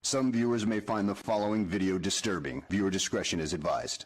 Some viewers may find the following video disturbing. Viewer discretion is advised.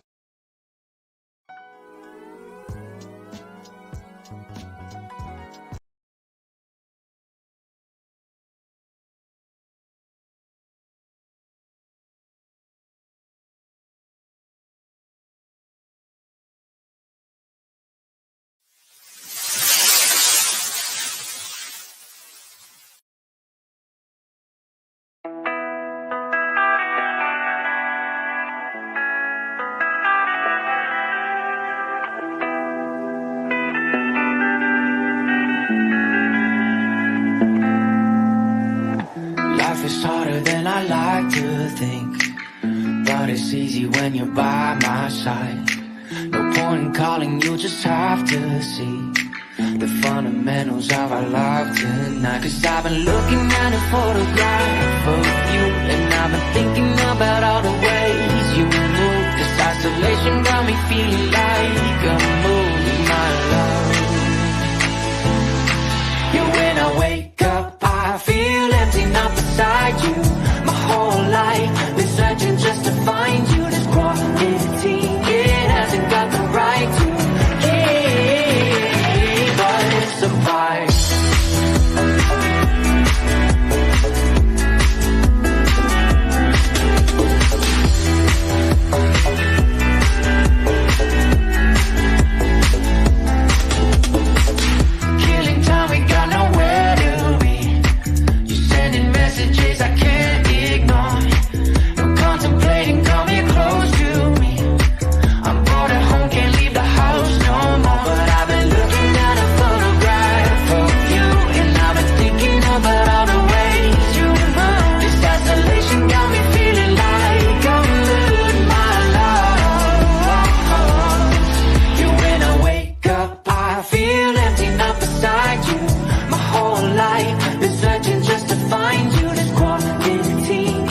Life is harder than I like to think, but it's easy when you're by my side. No point in calling, you just have to see the fundamentals of our life tonight. Cause I've been looking at a photograph of you, and I've been thinking about all the ways you move. This isolation got me feeling like I'm moving my love. Yeah, when I wake up, I feel empty, not beside you. My whole life been searching just to find you. This quality, it hasn't got the right to keep us apart. Killing time, we got nowhere to be. You sending messages I can't ignore. No contemplating, come here close to me. I'm bored at home, can't leave the house no more. But I've been looking at a photograph of you, and I've been thinking about all the ways you move. This isolation got me feeling like I'm losing my love. Yeah, when I wake up, I feel empty, not beside you. My whole life been searching just to find you. This quality,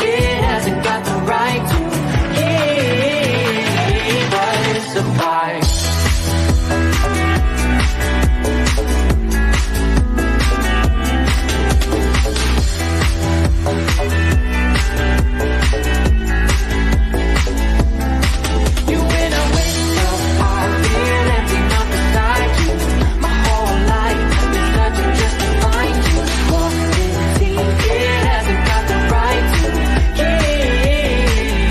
it hasn't got the right to keep us apart. You, when I wake up, I feel empty, not beside you. My whole life been searching just to find you. Quality, it hasn't got the right to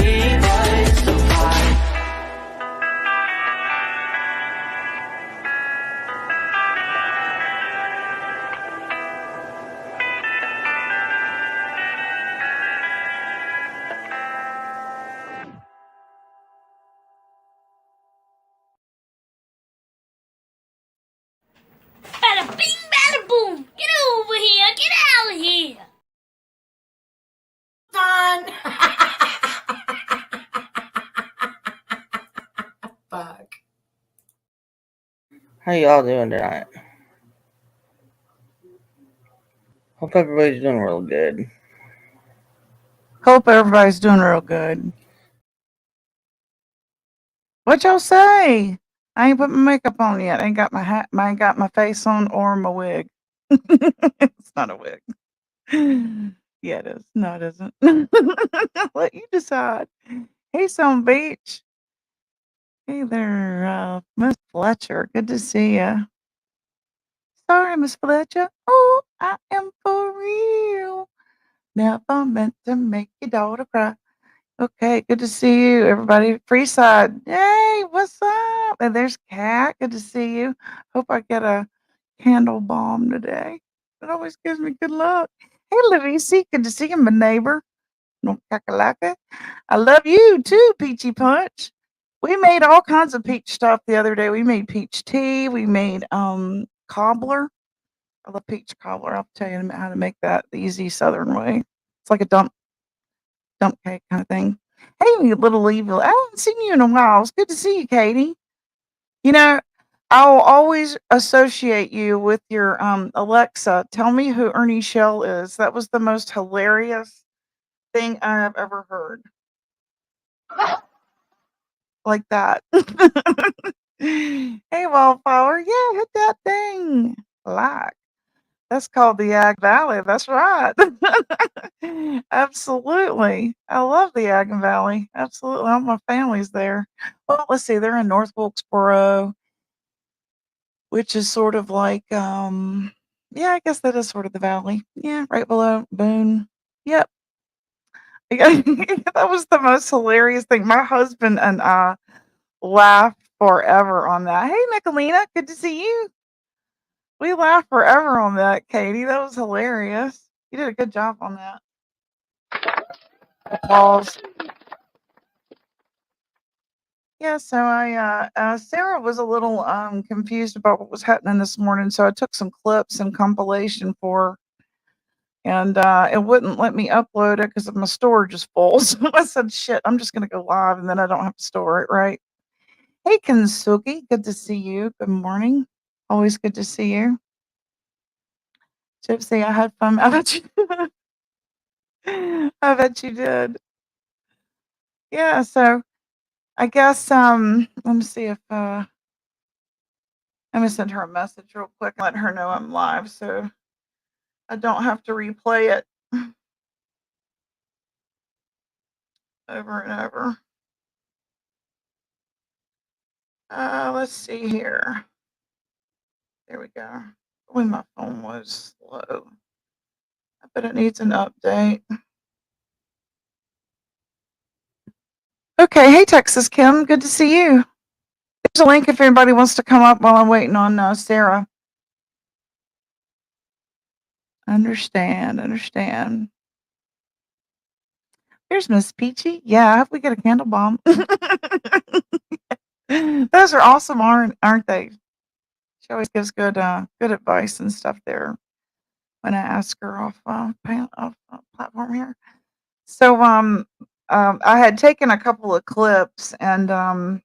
keep us apart. Bada bing, bada boom. Get over here. Get out of here. Done. Fuck. How y'all doing tonight? Hope everybody's doing real good. Hope everybody's doing real good. What y'all say? I ain't put my makeup on yet. I ain't got my hat. I ain't got my face on or my wig. It's not a wig. Yeah, it is. No, it isn't. I'll let you decide. Hey, Stone Beach. Hey there, Miss Fletcher. Good to see you. Sorry, Miss Fletcher. Oh, I am for real. Never meant to make your daughter cry. Okay, good to see you, everybody. Freeside. Hey, what's up? And there's Kat. Good to see you. Hope I get a candle bomb today. It always gives me good luck. Hey, Levity. Good to see you, my neighbor. No kakalaka. I love you too, Peachy Punch. We made all kinds of peach stuff the other day. We made peach tea. We made cobbler. I love peach cobbler. I'll tell you how to make that the easy Southern way. It's like a dump cake kind of thing. Hey, you little evil. I haven't seen you in a while. It's good to see you, Katie. You know, I'll always associate you with your Alexa. Tell me who Ernie Shell is. That was the most hilarious thing I have ever heard. Like that. Hey, Wildflower. Yeah, hit that thing. Like. That's called the Ag Valley. That's right. Absolutely. I love the Ag Valley. Absolutely. All my family's there. Well, let's see. They're in North Wilkesboro, which is sort of like, yeah, I guess that is sort of the valley. Yeah, right below Boone. Yep. That was the most hilarious thing. My husband and I laughed forever on that. Hey, Michelina, good to see you. We laughed forever on that, Katie. That was hilarious. You did a good job on that. Applause. Yeah, so Sarah was a little confused about what was happening this morning, so I took some clips and compilation for her, and it wouldn't let me upload it because my storage is full. So I said, "Shit, I'm just gonna go live, and then I don't have to store it, right?" Hey, Kensuki, good to see you. Good morning. Always good to see you. Gypsy, I had fun. I bet you I bet you did. Yeah, so I guess let me see if I'm gonna send her a message real quick and let her know I'm live so I don't have to replay it over and over. Let's see here. There we go. Boy, my phone was slow. I bet it needs an update. Okay, hey Texas Kim, good to see you. There's a link if anybody wants to come up while I'm waiting on Sarah. Understand. There's Miss Peachy. Yeah, I hope we get a candle bomb. Those are awesome, aren't they? She always gives good advice and stuff there when I ask her off platform here. So I had taken a couple of clips and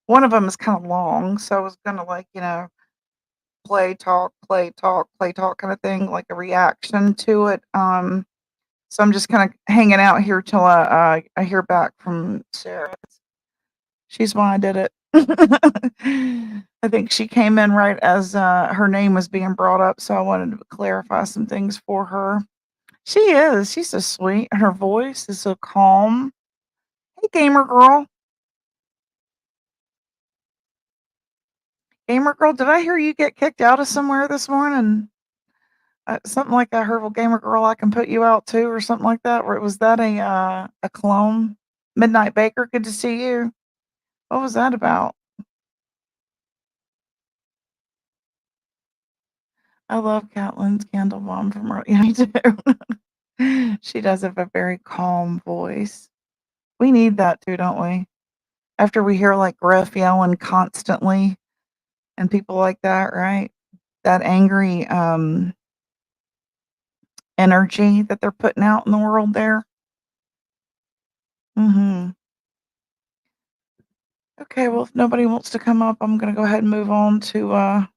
one of them is kind of long, so I was gonna play talk kind of thing, like a reaction to it. So I'm just kind of hanging out here till I hear back from Sarah. She's why I did it. I think she came in right as her name was being brought up, so I wanted to clarify some things for her. She is. She's so sweet. Her voice is so calm. Hey, gamer girl. Gamer girl, did I hear you get kicked out of somewhere this morning? Something like I heard, well, gamer girl, I can put you out too, or something like that. Or was that a clone? Midnight Baker, good to see you. What was that about? I love Caitlin's candle bomb from earlier. Yeah, me too. She does have a very calm voice. We need that too, don't we? After we hear like Griff yelling constantly and people like that, right? That angry energy that they're putting out in the world there. Mhm. Okay, well, if nobody wants to come up, I'm gonna go ahead and move on to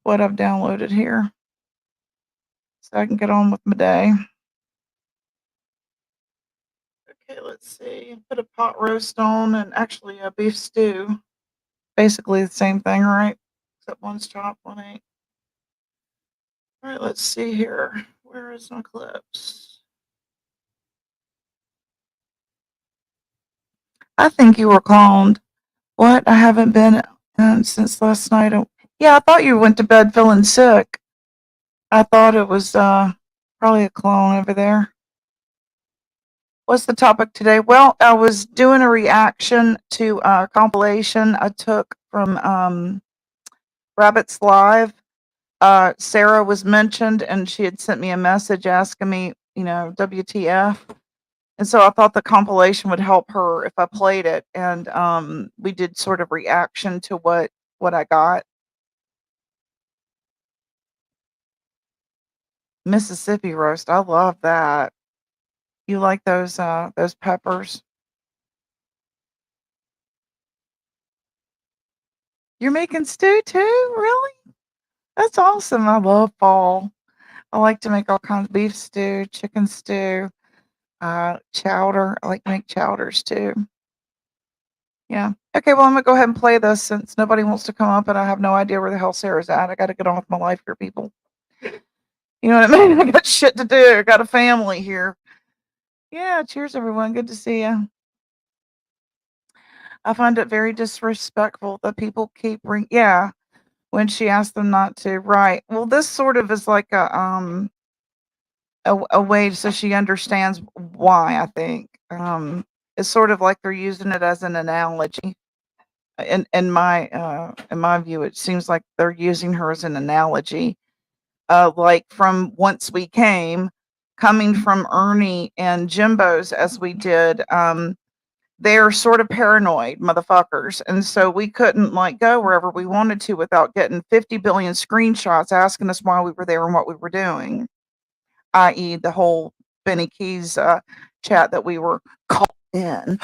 what I've downloaded here so I can get on with my day. Okay, let's see. Put a pot roast on and actually a beef stew. Basically the same thing, right? Except one's chopped, one ain't. All right, let's see here. Where is my clips? I think you were cloned. What? I haven't been since last night. Yeah, I thought you went to bed feeling sick. I thought it was probably a clone over there. What's the topic today? Well, I was doing a reaction to a compilation I took from Rabbit's Live. Sarah was mentioned, and she had sent me a message asking me, WTF. And so I thought the compilation would help her if I played it, and we did sort of reaction to what I got. Mississippi roast, I love that. You like those peppers? You're making stew too? Really? That's awesome. I love fall. I like to make all kinds of beef stew, chicken stew, chowder. I like to make chowders too. Yeah. Okay, well, I'm gonna go ahead and play this since nobody wants to come up and I have no idea where the hell Sarah's at. I gotta get on with my life here, people. You know what I mean? I got shit to do. I got a family here. Yeah, cheers, everyone. Good to see you. I find it very disrespectful that people keep yeah, when she asked them not to. Right. Well, this sort of is like a way so she understands why, I think. It's sort of like they're using it as an analogy. In my view, it seems like they're using her as an analogy. Like from Once We Came, coming from Ernie and Jimbo's as we did, they're sort of paranoid motherfuckers. And so we couldn't like go wherever we wanted to without getting 50 billion screenshots asking us why we were there and what we were doing, i.e., the whole Benny Keys chat that we were caught in.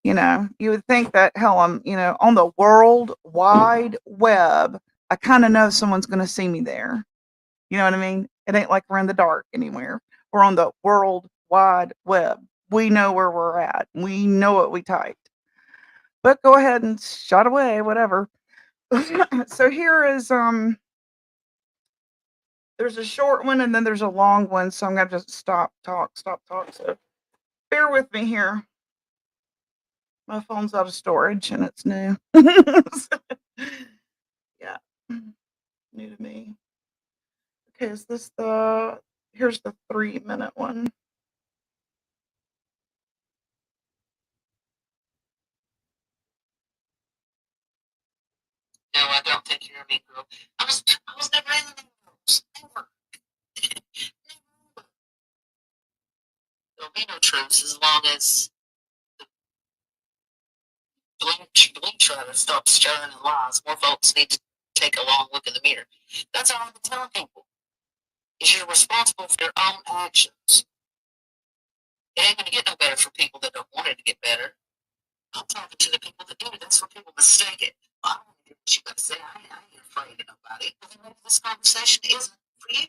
You know, you would think that, hell, I'm, on the World Wide Web, I kind of know someone's going to see me there. You know what I mean? It ain't like we're in the dark anywhere. We're on the World Wide Web. We know where we're at. We know what we typed. But go ahead and shot away, whatever. So here is there's a short one and then there's a long one. So I'm gonna just stop talk. So bear with me here. My phone's out of storage and it's new. Yeah. New to me. Okay, is this here's the 3-minute one. No, I don't think you're a mean girl. I was never in the news. Never. There'll be no truths as long as the blink try to stop stirring the lies. More folks need to take a long look in the mirror. That's all I've been telling people. Is you're responsible for your own actions. It ain't gonna get no better for people that don't want it to get better. I'm talking to the people that do it. That's where people mistake it. Well, I don't want to do what you gotta say. I ain't afraid of nobody. But then maybe this conversation isn't for you.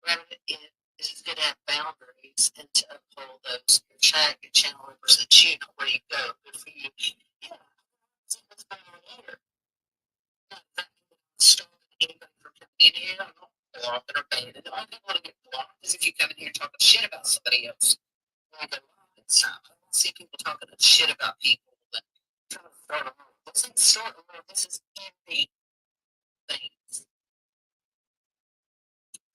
Rather, it is good to have boundaries and to uphold those. Your chat, your channel represents you, know where you go. Good for you. Yeah, that's about here. Not that stopping anybody from coming in here. I'm not blocking or banning. The only people want to get blocked is if you come in here talking shit about somebody else. I don't see people talking shit about people and trying to start a war. This ain't start a war. This is ending things.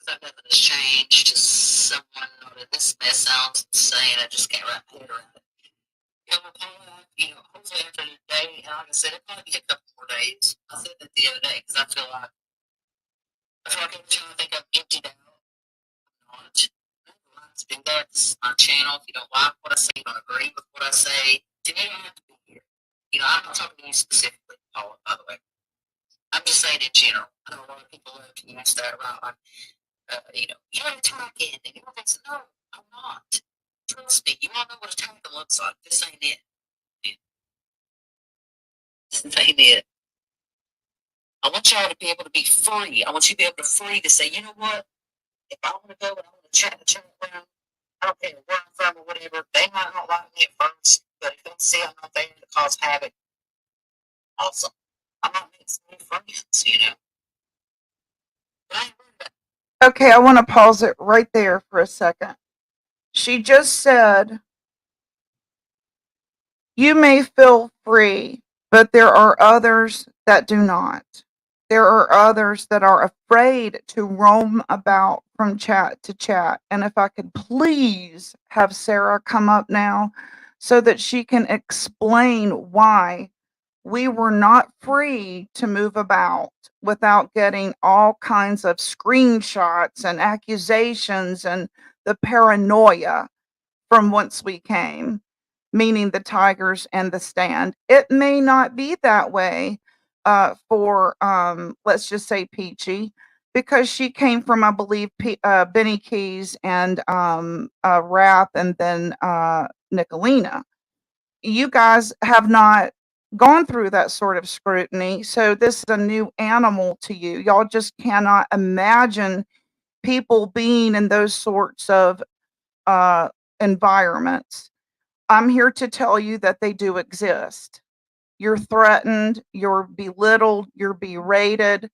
That nothing has changed. Just someone noted this mess sounds insane. I just can't wrap my head around it. Hopefully after today, and like I said, it'll probably be a couple more days. I said that the other day because I feel like every time I think I'm emptied out, I'm not. To do that. This is my channel. If you don't like what I say, you don't agree with what I say, then you don't have to be here. I'm not talking to you specifically, Paula, by the way. I'm just saying in general. I know a lot of people love to use that around. You're attacking, and you're like, no, I'm not. Trust me, you all know what attacking looks like. This ain't it. This ain't it. I want y'all to be able to be free. I want you to be able to free to say, you know what? If I want to go and I want to chat around, I don't care where I'm from or whatever, they might not like me at first, but if they see I'm not there to cause havoc, awesome. I might make some new friends. But I ain't worried about it. Okay, I want to pause it right there for a second. She just said, you may feel free, but there are others that do not. There are others that are afraid to roam about from chat to chat. And if I could please have Sarah come up now so that she can explain why we were not free to move about without getting all kinds of screenshots and accusations and the paranoia from Once We Came, meaning the Tigers and the Stand. It may not be that way for, let's just say, Peachy, because she came from, I believe, Benny Keys and Wrath and then Nicolina. You guys have not gone through that sort of scrutiny, so this is a new animal to you. Y'all just cannot imagine people being in those sorts of environments. I'm here to tell you that they do exist. You're threatened, you're belittled, you're berated.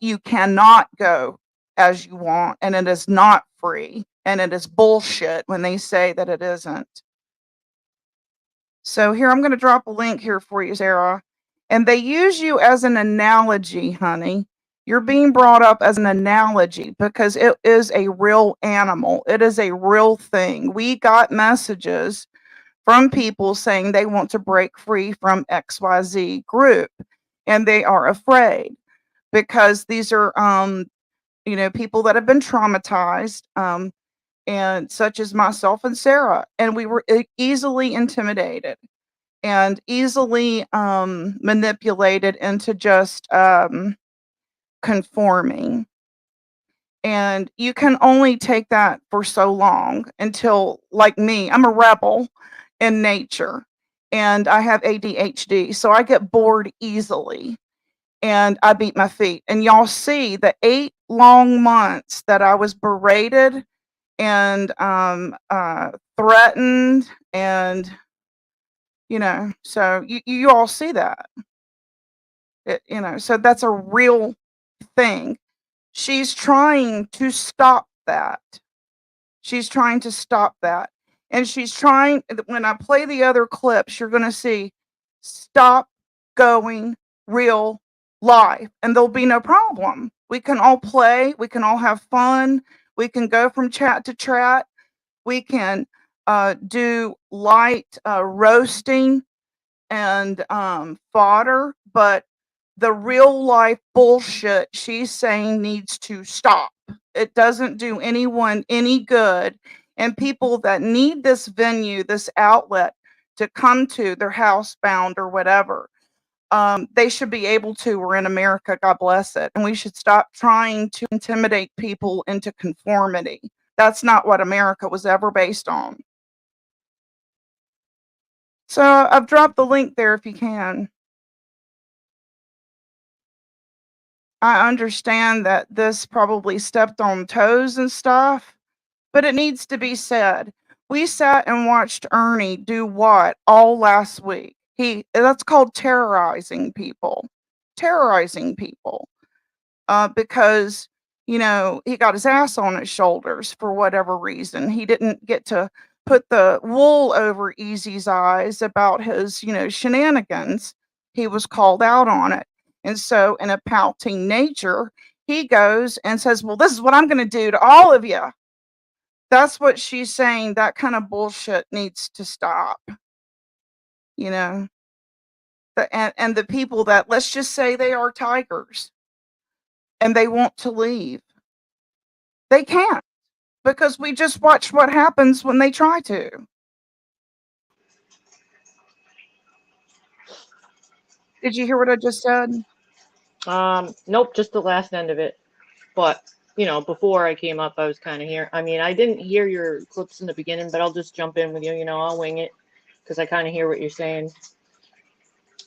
you cannot go as you want, and it is not free, and it is bullshit when they say that it isn't. So here, I'm going to drop a link here for you, Sarah. And they use you as an analogy, honey. You're being brought up as an analogy because it is a real animal. It is a real thing. We got messages from people saying they want to break free from XYZ group, and they are afraid because these are people that have been traumatized, and such as myself and Sarah, and we were easily intimidated and easily manipulated into just conforming. And you can only take that for so long until, like me, I'm a rebel in nature and I have ADHD, so I get bored easily and I beat my feet. And y'all see the 8 long months that I was berated and threatened, and so you all see that. So that's a real thing. She's trying to stop that. She's trying to stop that. And she's trying, when I play the other clips, you're going to see, stop going real life, and there'll be no problem. We can all play, we can all have fun, we can go from chat to chat, we can do light roasting and fodder, but the real life bullshit she's saying needs to stop. It doesn't do anyone any good. And people that need this venue, this outlet to come to, they're housebound or whatever, they should be able to. We're in America, God bless it. And we should stop trying to intimidate people into conformity. That's not what America was ever based on. So I've dropped the link there if you can. I understand that this probably stepped on toes and stuff, but it needs to be said. We sat and watched Ernie do what all last week? That's called terrorizing people. Terrorizing people. Because he got his ass on his shoulders for whatever reason. He didn't get to put the wool over Easy's eyes about his, shenanigans. He was called out on it. And so, in a pouting nature, he goes and says, well, this is what I'm going to do to all of you. That's what she's saying. That kind of bullshit needs to stop. And the people that, let's just say they are tigers and they want to leave, they can't, because we just watched what happens when they try to. Did you hear what I just said? Nope, just the last end of it. But, before I came up, I was kind of here. I mean, I didn't hear your clips in the beginning, but I'll just jump in with you. I'll wing it because I kind of hear what you're saying.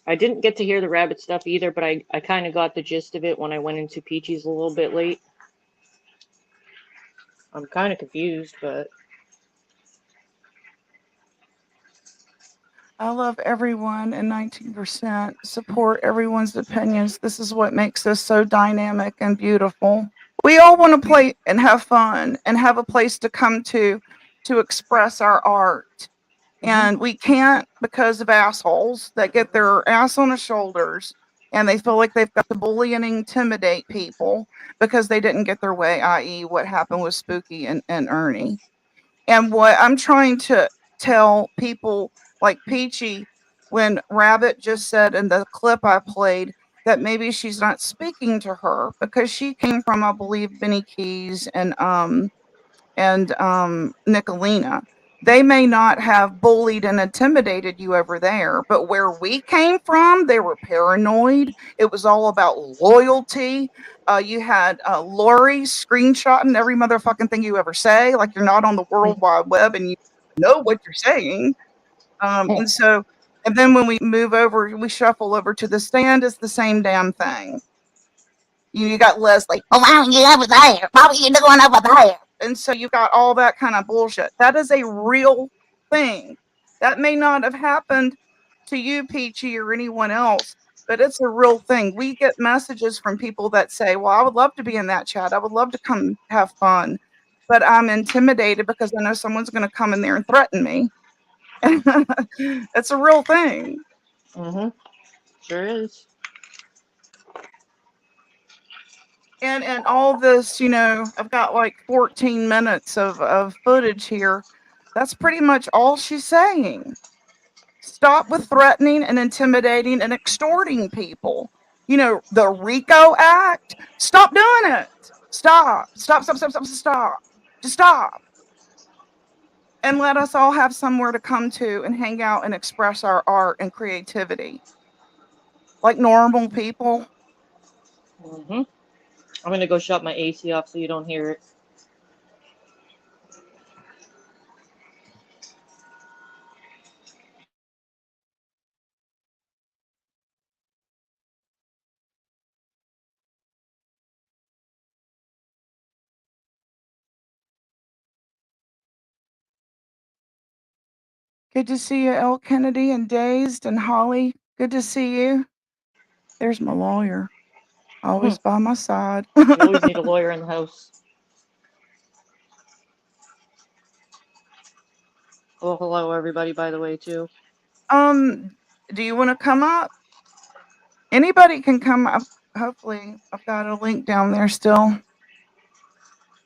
I didn't get to hear the rabbit stuff either, but I kind of got the gist of it when I went into Peachy's a little bit late. I'm kind of confused, but... I love everyone, and 19% support everyone's opinions. This is what makes this so dynamic and beautiful. We all want to play and have fun and have a place to come to express our art. And we can't because of assholes that get their ass on the shoulders and they feel like they've got to bully and intimidate people because they didn't get their way, i.e. what happened with Spooky and Ernie. And what I'm trying to tell people like Peachy, when Rabbit just said in the clip I played that maybe she's not speaking to her because she came from, I believe, Benny Keys and Nicolina. They may not have bullied and intimidated you over there, but where we came from, they were paranoid. It was all about loyalty. You had Lori screenshotting every motherfucking thing you ever say, like you're not on the World Wide Web and you know what you're saying. And then when we move over, we shuffle over to the stand, it's the same damn thing. You got Leslie. Oh, why aren't you over there? What were you doing over there? And so you've got all that kind of bullshit. That is a real thing. That may not have happened to you, Peachy, or anyone else, but it's a real thing. We get messages from people that say, "Well, I would love to be in that chat. I would love to come have fun, but I'm intimidated because I know someone's going to come in there and threaten me." It's a real thing. Mm-hmm. Sure is. And all this, I've got like 14 minutes of footage here. That's pretty much all she's saying. Stop with threatening and intimidating and extorting people. The RICO Act. Stop doing it. Stop. Stop, stop, stop, stop, stop. Just stop. And let us all have somewhere to come to and hang out and express our art and creativity. Like normal people. Mm-hmm. I'm gonna go shut my AC off so you don't hear it. Good to see you, El Kennedy and Dazed and Holly. Good to see you. There's my lawyer. Always by my side. You always need a lawyer in the house. Oh, hello everybody, by the way, too. Do you want to come up? Anybody can come up. Hopefully, I've got a link down there still.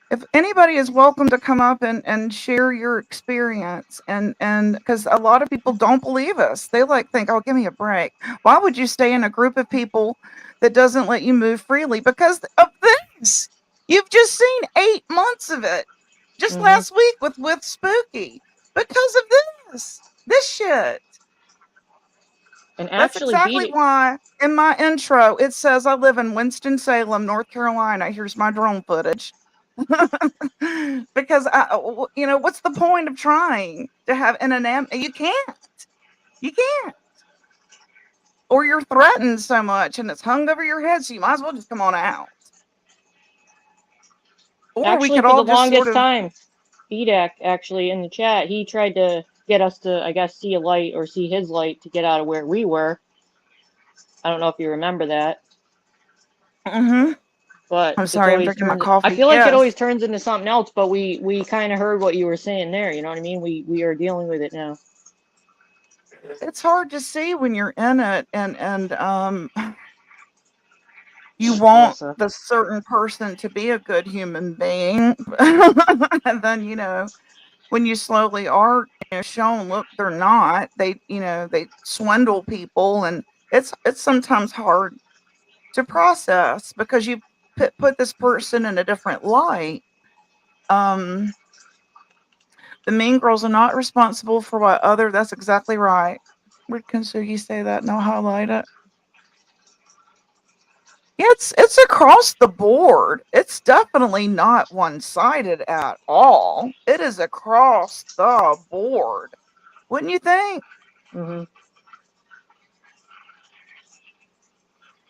If anybody is welcome to come up and share your experience, and because a lot of people don't believe us, they think, "Oh, give me a break. Why would you stay in a group of people that doesn't let you move freely because of this? You've just seen 8 months of it just last week with Spooky because of this shit." And That's actually, exactly why in my intro it says I live in Winston-Salem, North Carolina. Here's my drone footage. Because what's the point of trying to have you can't. You can't. Or you're threatened so much and it's hung over your head, so you might as well just come on out. Or we could for all the just longest sort of time, BDAC actually in the chat, he tried to get us to, I guess, see a light or see his light to get out of where we were. I don't know if you remember that. Mm-hmm. But I'm it's sorry, I'm always drinking my turned. coffee. I feel like it Yes. always turns into something else. But we kind of heard what you were saying there. You know what I mean? We are dealing with it now. It's hard to see when you're in it, and you want Melissa. the certain person to be a good human being, and then when you slowly are shown, look, they're not. They swindle people, and it's sometimes hard to process because you put this person in a different light. The mean girls are not responsible for what other. That's exactly right. Where can Sugi say that? And I'll highlight it. It's across the board. It's definitely not one-sided at all. It is across the board. Wouldn't you think? Mm-hmm.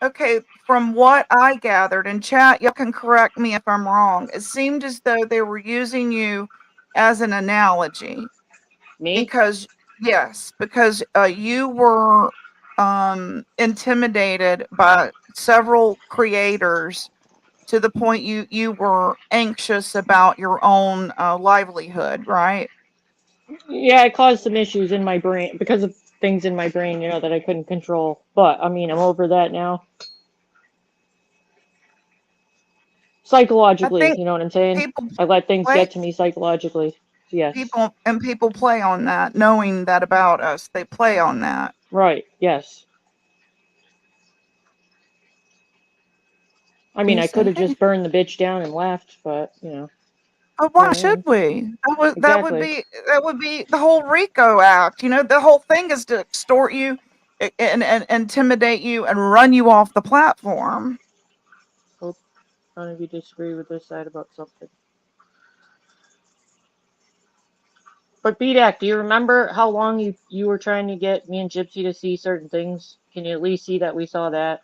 Okay, from what I gathered in chat, you can correct me if I'm wrong. It seemed as though they were using you as an analogy. Me? Because because you were intimidated by several creators to the point you were anxious about your own livelihood, right? Yeah, it caused some issues in my brain because of things in my brain, that I couldn't control. But I mean, I'm over that now. I Psychologically, think you know what I'm saying? people I let things play get to me psychologically. Yes. people play on that, knowing that about us. They play on that. Right. Yes. I mean, I Lisa, could have hey. just burned the bitch down and left, but Oh, here why I should am. we? Exactly. That would be the whole RICO Act. The whole thing is to extort you and intimidate you and run you off the platform. Hope none of you disagree with this side about something. But BDAC, do you remember how long you were trying to get me and Gypsy to see certain things? Can you at least see that we saw that?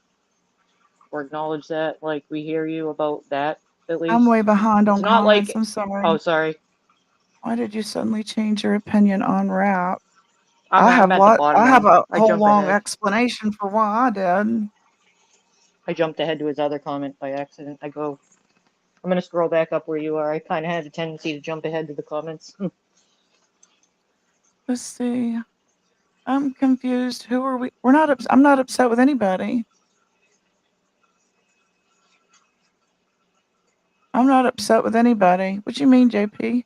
Or acknowledge that? Like, we hear you about that, at least? I'm way behind It's on not comments. like... I'm sorry. Oh, sorry. Why did you suddenly change your opinion on rap? I have I'm at the bottom I have now. a I whole jumped long ahead. explanation for why I did. I jumped ahead to his other comment by accident. I'm gonna scroll back up where you are. I kind of had a tendency to jump ahead to the comments. Let's see. I'm confused. Who are we? I'm not upset with anybody. I'm not upset with anybody. What you mean, JP?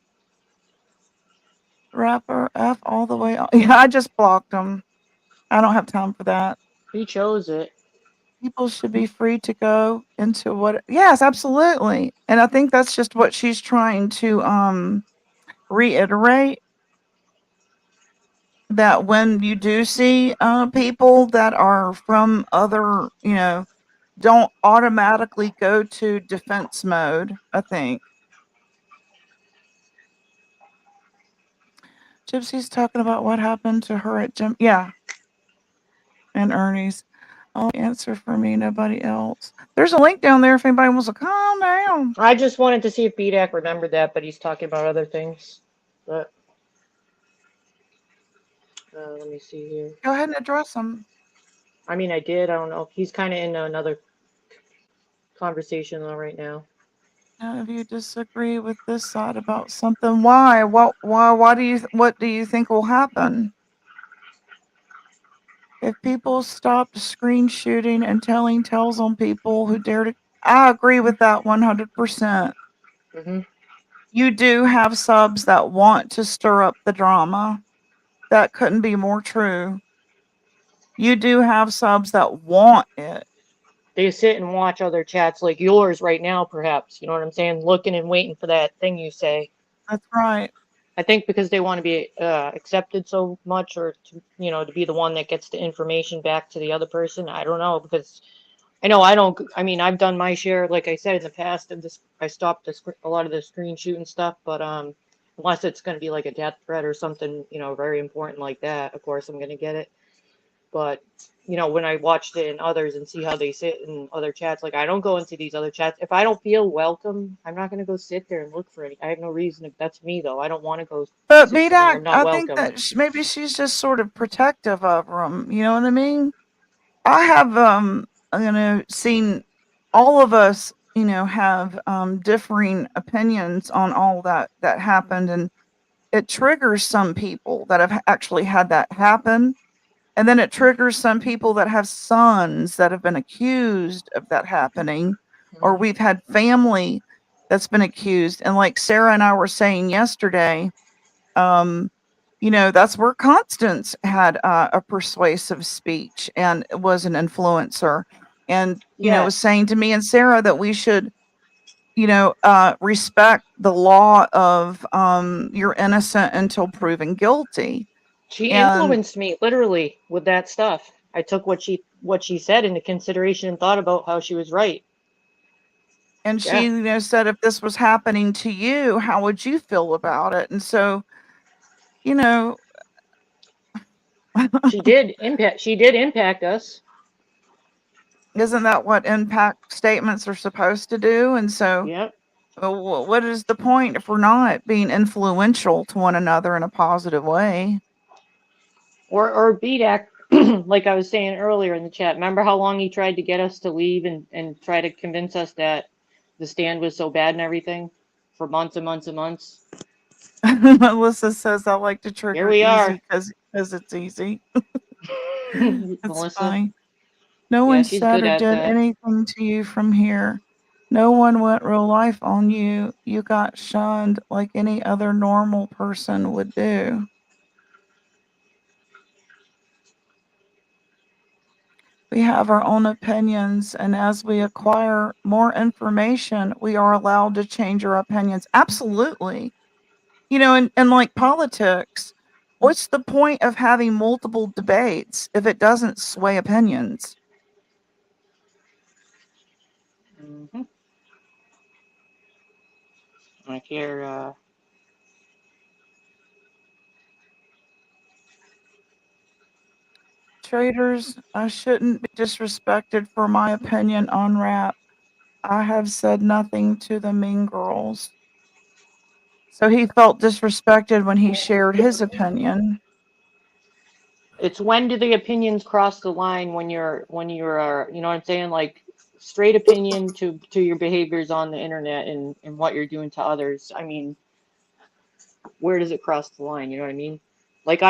Rapper F all the way on. Yeah, I just blocked him. I don't have time for that. He chose it. People should be free to go into what. Yes, absolutely. And I think that's just what she's trying to reiterate, that when you do see people that are from other, don't automatically go to defense mode, I think. Gypsy's talking about what happened to her at gym. Yeah. And Ernie's. Only answer for me, nobody else. There's a link down there if anybody wants to calm down. I just wanted to see if BDAC remembered that, but he's talking about other things. But let me see here. Go ahead and address them. I mean, I did. I don't know. He's kind of in another conversation though right now. None of you disagree with this side about something. Why? What do you think will happen? If people stopped screen shooting and telling tales on people who dare to, I agree with that 100%. You do have subs that want to stir up the drama. That couldn't be more true. You do have subs that want it. They sit and watch other chats like yours right now, perhaps. You know what I'm saying? Looking and waiting for that thing you say. That's right. I think because they want to be accepted so much, or to be the one that gets the information back to the other person. I don't know, because I know I don't. I mean, I've done my share, like I said in the past, of this. I stopped a lot of the screen shooting stuff, but unless it's going to be like a death threat or something, very important like that, of course I'm going to get it. But when I watched it in others and see how they sit in other chats, like I don't go into these other chats if I don't feel welcome. I'm not going to go sit there and look for any. I have no reason. If that's me though, I don't want to go. But sit somewhere I'm BDAC, not I think welcome. that maybe she's just sort of protective of them. You know what I mean? I have seen all of us, have differing opinions on all that happened, and it triggers some people that have actually had that happen. And then it triggers some people that have sons that have been accused of that happening, or we've had family that's been accused. And like Sarah and I were saying yesterday, that's where Constance had a persuasive speech and was an influencer, and was saying to me and Sarah that we should, respect the law of you're innocent until proven guilty. She And influenced me literally with that stuff. I took what she said into consideration and thought about how she was right. And she, said, if this was happening to you, how would you feel about it? And so, She did impact us. Isn't that what impact statements are supposed to do? And so, what is the point if we're not being influential to one another in a positive way? Or BDAC, like I was saying earlier in the chat, remember how long he tried to get us to leave and try to convince us that the stand was so bad and everything for months and months and months? Melissa says I like to trigger Here we easy are. because it's easy. It's Melissa. fine. No Yeah, one she's said good or at did that. anything to you from here. No one went real life on you. You got shunned like any other normal person would do. We have our own opinions, and as we acquire more information, we are allowed to change our opinions. Absolutely. And like politics, what's the point of having multiple debates if it doesn't sway opinions? Like here, Traders, I shouldn't be disrespected for my opinion on rap. I have said nothing to the mean girls. So he felt disrespected when he shared his opinion. It's when do the opinions cross the line when you're you know what I'm saying? Like straight opinion to your behaviors on the internet and what you're doing to others. I mean, where does it cross the line? You know what I mean? Like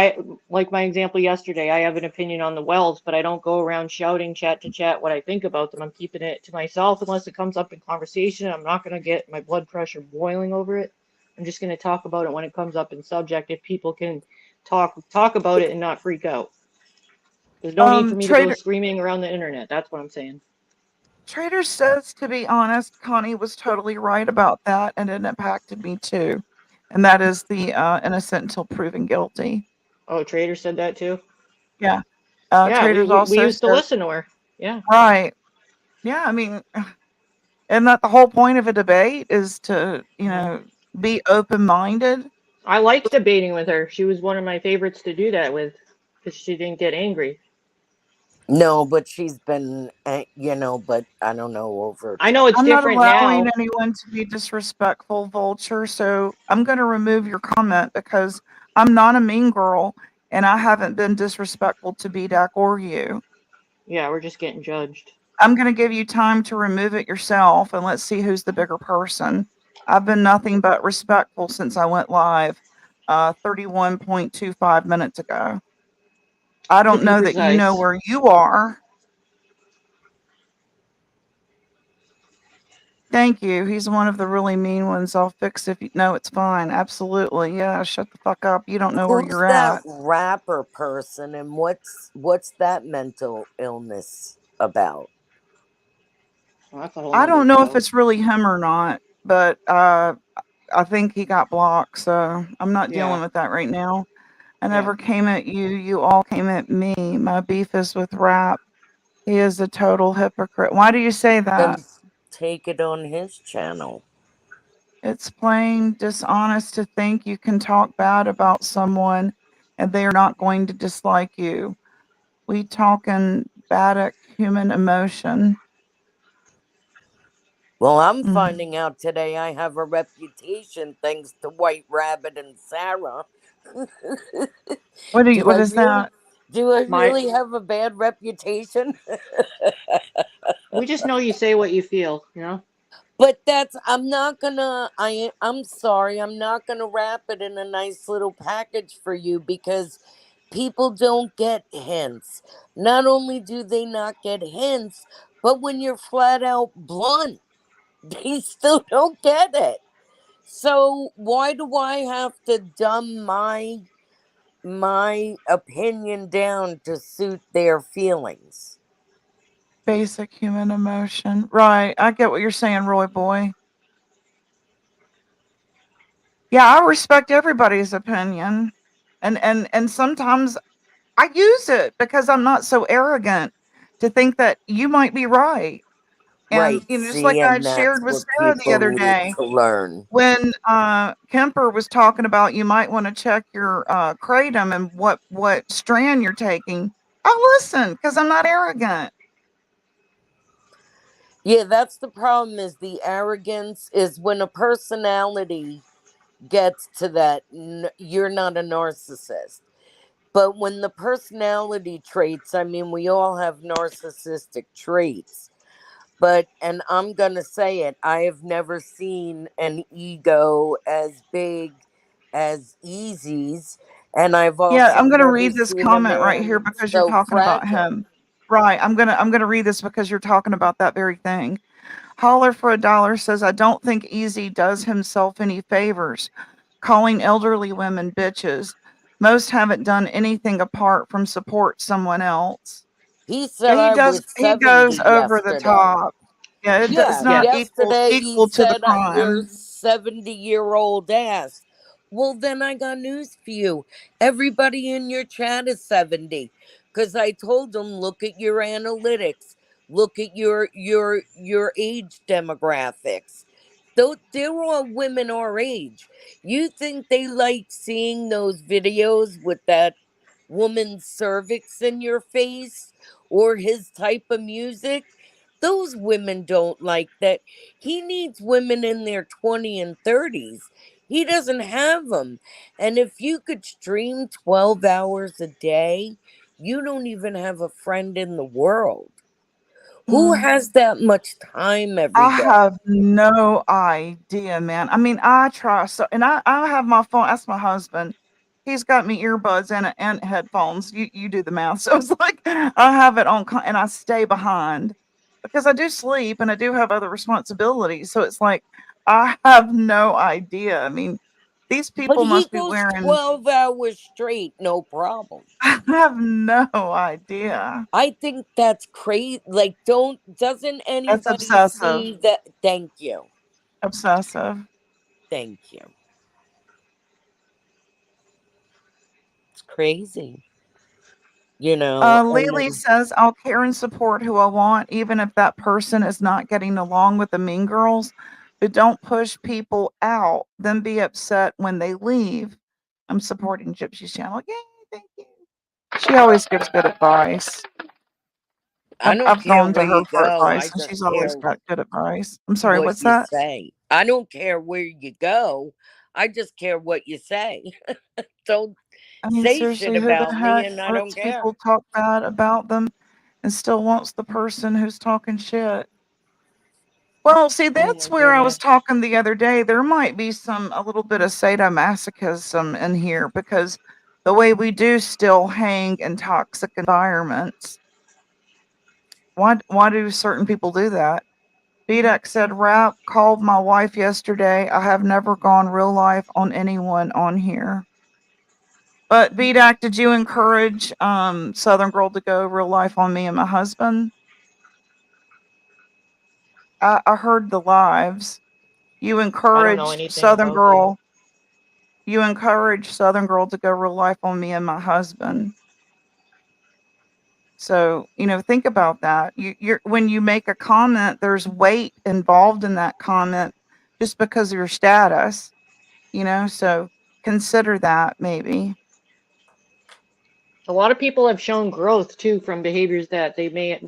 like my example yesterday, I have an opinion on the wells, but I don't go around shouting chat to chat what I think about them. I'm keeping it to myself unless it comes up in conversation. I'm not going to get my blood pressure boiling over it. I'm just going to talk about it when it comes up in subject if people can talk about it and not freak out. There's no need for me to go Trader screaming around the internet. That's what I'm saying. Trader says, to be honest, Connie was totally right about that, and it impacted me too. And that is the innocent until proven guilty. Oh, Trader said that too. Yeah. Yeah, Traders we also used to says, listen to her. Yeah, right. Yeah, I mean, isn't that the whole point of a debate is to, yeah. be open minded? I liked debating with her. She was one of my favorites to do that with because she didn't get angry. No, but she's been, but I don't know, over I know it's I'm not different allowing now. anyone to be disrespectful, Vulture. So I'm going to remove your comment because I'm not a mean girl and I haven't been disrespectful to BDAC or you. Yeah, we're just getting judged. I'm going to give you time to remove it yourself and let's see who's the bigger person. I've been nothing but respectful since I went live 31.25 minutes ago. I To don't be know that you know precise. where you are. Thank you. He's one of the really mean ones. I'll fix if you no, it's fine. Absolutely. Yeah, shut the fuck up. You don't know where who's you're that at. rapper person and what's that mental illness about? Well, that's a whole I nother don't know if show. it's really him or not, but I think he got blocked, so I'm not Yeah. dealing with that right now. I Yeah. never came at you. You all came at me. My beef is with Rap. He is a total hypocrite. Why do you say Then that? take it on his channel. It's plain dishonest to think you can talk bad about someone and they are not going to dislike you. We talking badic human emotion. Well, I'm Mm. finding out today I have a reputation thanks to White Rabbit and Sarah. do What I is really that? do I My really have a bad reputation? we just know you say what you feel, you know? But I'm not gonna I'm sorry, I'm not gonna wrap it in a nice little package for you because people don't get hints. Not only do they not get hints, but when you're flat out blunt, they still don't get it. So why do I have to dumb my opinion down to suit their feelings? Basic human emotion. Right. I get what you're saying, Roy boy. Yeah, I respect everybody's opinion. And sometimes I use it because I'm not so arrogant to think that you might be right. And Right, just like see, I and had that's shared with what Sarah the people other need day, to learn. when Kemper was talking about you might want to check your kratom and what strand you're taking. I listen because I'm not arrogant. Yeah, that's the problem, is the arrogance is when a personality gets to that, you're not a narcissist. But when the personality traits, I mean, we all have narcissistic traits. But, and I'm going to say it, I have never seen an ego as big as Easy's. And I've Yeah, also I'm gonna never read this seen a comment right here man because you're so talking about fragile. him. Right. I'm gonna read this because you're talking about that very thing. Holler for a dollar says, I don't think Easy does himself any favors, calling elderly women bitches. Most haven't done anything apart from support someone else. He Yeah, said I was he 70 goes over the yesterday. top. Yeah, it does Yeah, Yeah. not yesterday he equal to the said your crime. 70-year-old ass. Well, then I got news for you. Everybody in your chat is 70. Because I told them, look at your analytics, look at your age demographics. Though they're all women our age. You think they like seeing those videos with that woman's cervix in your face or his type of music? Those women don't like that. He needs women in their 20s and 30s. He doesn't have them. And if you could stream 12 hours a day, You don't even have a friend in the world. Who Mm. has that much time every I day? have no idea, man. I mean, I try so, and I have my phone. That's my husband. He's got me earbuds and headphones. You do the math. So it's like I have it on, and I stay behind because I do sleep and I do have other responsibilities. So it's like I have no idea. I mean, these But people he must be goes wearing. 12 hours straight, no problem. I have no idea. I think that's crazy. Like, doesn't That's anybody obsessive. see that? Thank you. Obsessive. Thank you. It's crazy. You know, I Lily mean, says, I'll care and support who I want, even if that person is not getting along with the mean girls. But don't push people out, then be upset when they leave. I'm supporting Gypsy's channel. Yay, thank you. She always gives good advice. I don't I've care gone where to her you for go. I advice, and just she's always care got good advice. I'm sorry, what what's you that? say. I don't care where you go. I just care what you say. Don't I mean, say shit seriously, who the about me heck and I don't lets care. people talk bad about them and still wants the person who's talking shit? Well, see, Oh that's my where I was goodness. talking the other day. There might be a little bit of sadomasochism in here because the way we do still hang in toxic environments. Why do certain people do that? Bedak said, Rap called my wife yesterday. I have never gone real life on anyone on here. But Bedak, did you encourage Southern Girl to go real life on me and my husband? I heard the lives. You I don't know encouraged anything Southern about that. Girl. You encouraged Southern Girl to go real life on me and my husband. So, think about that. You're when you make a comment, there's weight involved in that comment just because of your status, so consider that maybe. A lot of people have shown growth too from behaviors that they may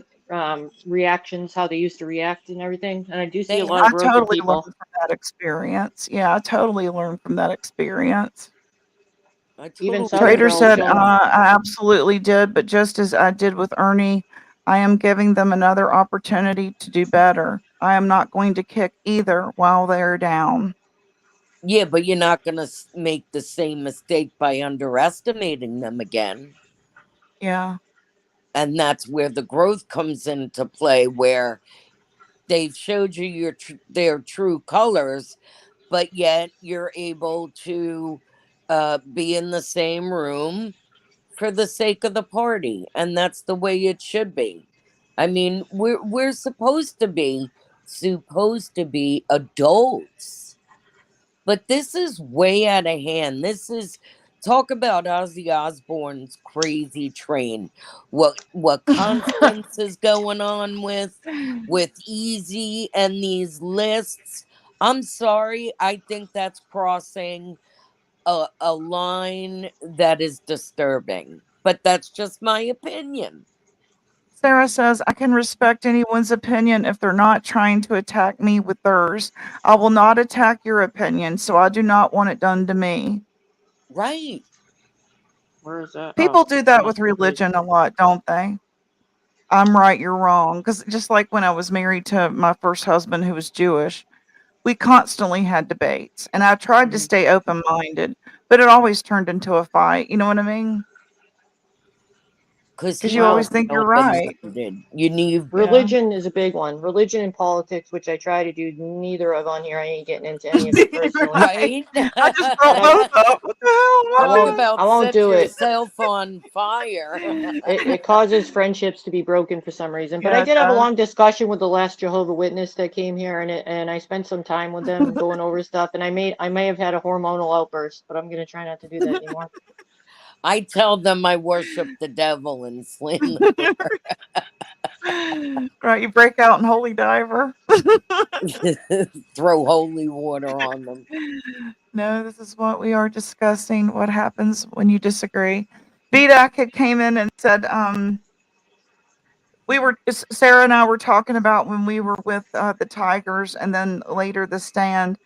reactions, how they used to react and everything. And I do see They a lot of I have growth in totally learned people. from that experience. Yeah, I totally learned from that experience. I Even totally Southern Trader girls said, agree. showing. I absolutely did, but just as I did with Ernie, I am giving them another opportunity to do better. I am not going to kick either while they're down. Yeah, but you're not going to make the same mistake by underestimating them again. Yeah. And that's where the growth comes into play, where they've showed you their true colors, but yet you're able to be in the same room for the sake of the party, and that's the way it should be. I mean, we're supposed to be adults, but this is way out of hand. This is talk about Ozzy Osbourne's crazy train. What Constance is going on with Easy and these lists. I'm sorry, I think that's crossing a line that is disturbing, but that's just my opinion. Sarah says, I can respect anyone's opinion if they're not trying to attack me with theirs. I will not attack your opinion, so I do not want it done to me. Right. Where is that? Oh, People do that with must be crazy. religion a lot, don't they? I'm right, you're wrong. Because just like when I was married to my first husband who was Jewish, we constantly had debates. And I tried to Hmm. stay open minded, but it always turned into a fight. You know what I mean? Because Because he you always Well, wasn't think you're open right. minded. You need. Yeah. religion is a big one. Religion and politics, which I try to do neither of on here. I ain't getting into any of it personally. Right. Right. I just brought I both up. What the hell? I Talk Why? won't I about won't set do it. yourself on fire. It causes friendships to be broken for some reason. But I Yeah, it did have a does. long discussion with the last Jehovah Witness that came here, and I spent some time with them going over stuff. And I may have had a hormonal outburst, but I'm gonna try not to do that anymore. I tell them I worship the devil and slam the door. Right, you break out in holy diver. Throw holy water on them. No, this is what we are discussing. What happens when you disagree? BDAC had came in and said, Sarah and I were talking about when we were with the Tigers and then later the stand.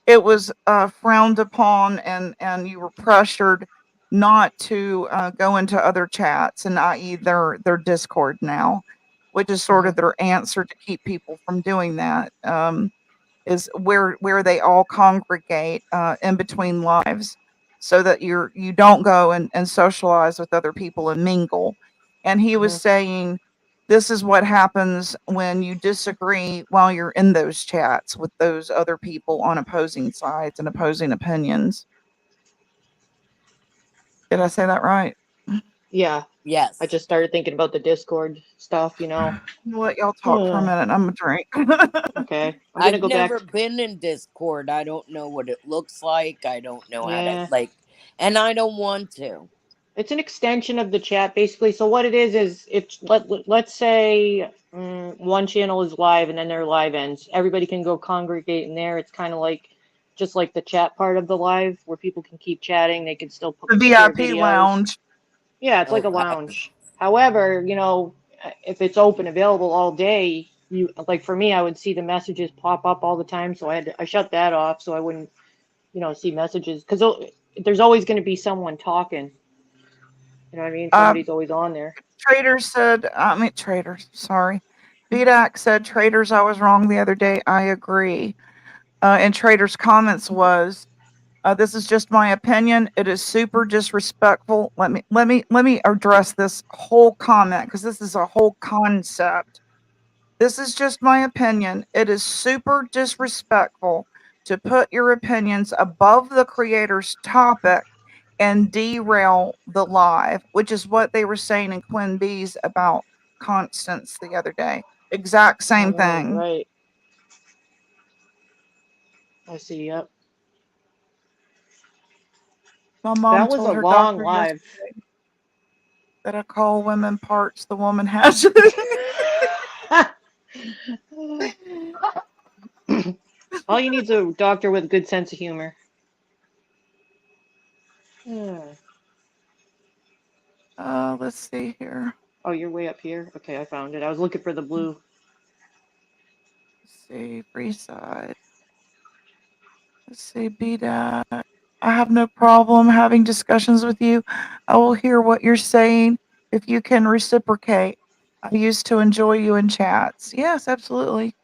It was frowned upon and you were pressured not to go into other chats, and i.e. their Discord now, which is sort of their answer to keep people from doing that. Is where they all congregate in between lives, so that you don't go and socialize with other people and mingle. And he was saying this is what happens when you disagree while you're in those chats with those other people on opposing sides and opposing opinions. Did I say that right? Yeah. Yes. I just started thinking about the Discord stuff, you know. I'll let y'all talk for a minute. I'm gonna drink. Okay. I'm gonna I've go back. never been in Discord. I don't know what it looks like. I don't know how to Yeah. and I don't want to. It's an extension of the chat, basically. So what it is it's let's say one channel is live and then their live ends. Everybody can go congregate in there. It's kind of like just like the chat part of the live where people can keep chatting. They can still The share VIP videos. lounge. Yeah, it's like a Okay. lounge. However, you know, if it's open, available all day, you like for me, I would see the messages pop up all the time. So I shut that off so I wouldn't, you know, see messages because there's always going to be someone talking. You know what I mean? Somebody's always on there. Traders, sorry. BDAC said, traders, I was wrong the other day. I agree. And traders' comments was, this is just my opinion. It is super disrespectful. Let me address this whole comment because this is a whole concept. This is just my opinion. It is super disrespectful to put your opinions above the creator's topic and derail the live, which is what they were saying in Quinn B's about Constance the other day. Exact same Oh, thing. right. I see. Yep. My mom That was a told her long doctor live. yesterday that I call women parts the woman has. All you need is a doctor with a good sense of humor. Let's see here. Oh, you're way up here? Okay, I found it. I was looking for the blue. Let's see, Freeside. Let's see, BDAC. I have no problem having discussions with you. I will hear what you're saying if you can reciprocate. I used to enjoy you in chats. Yes, absolutely.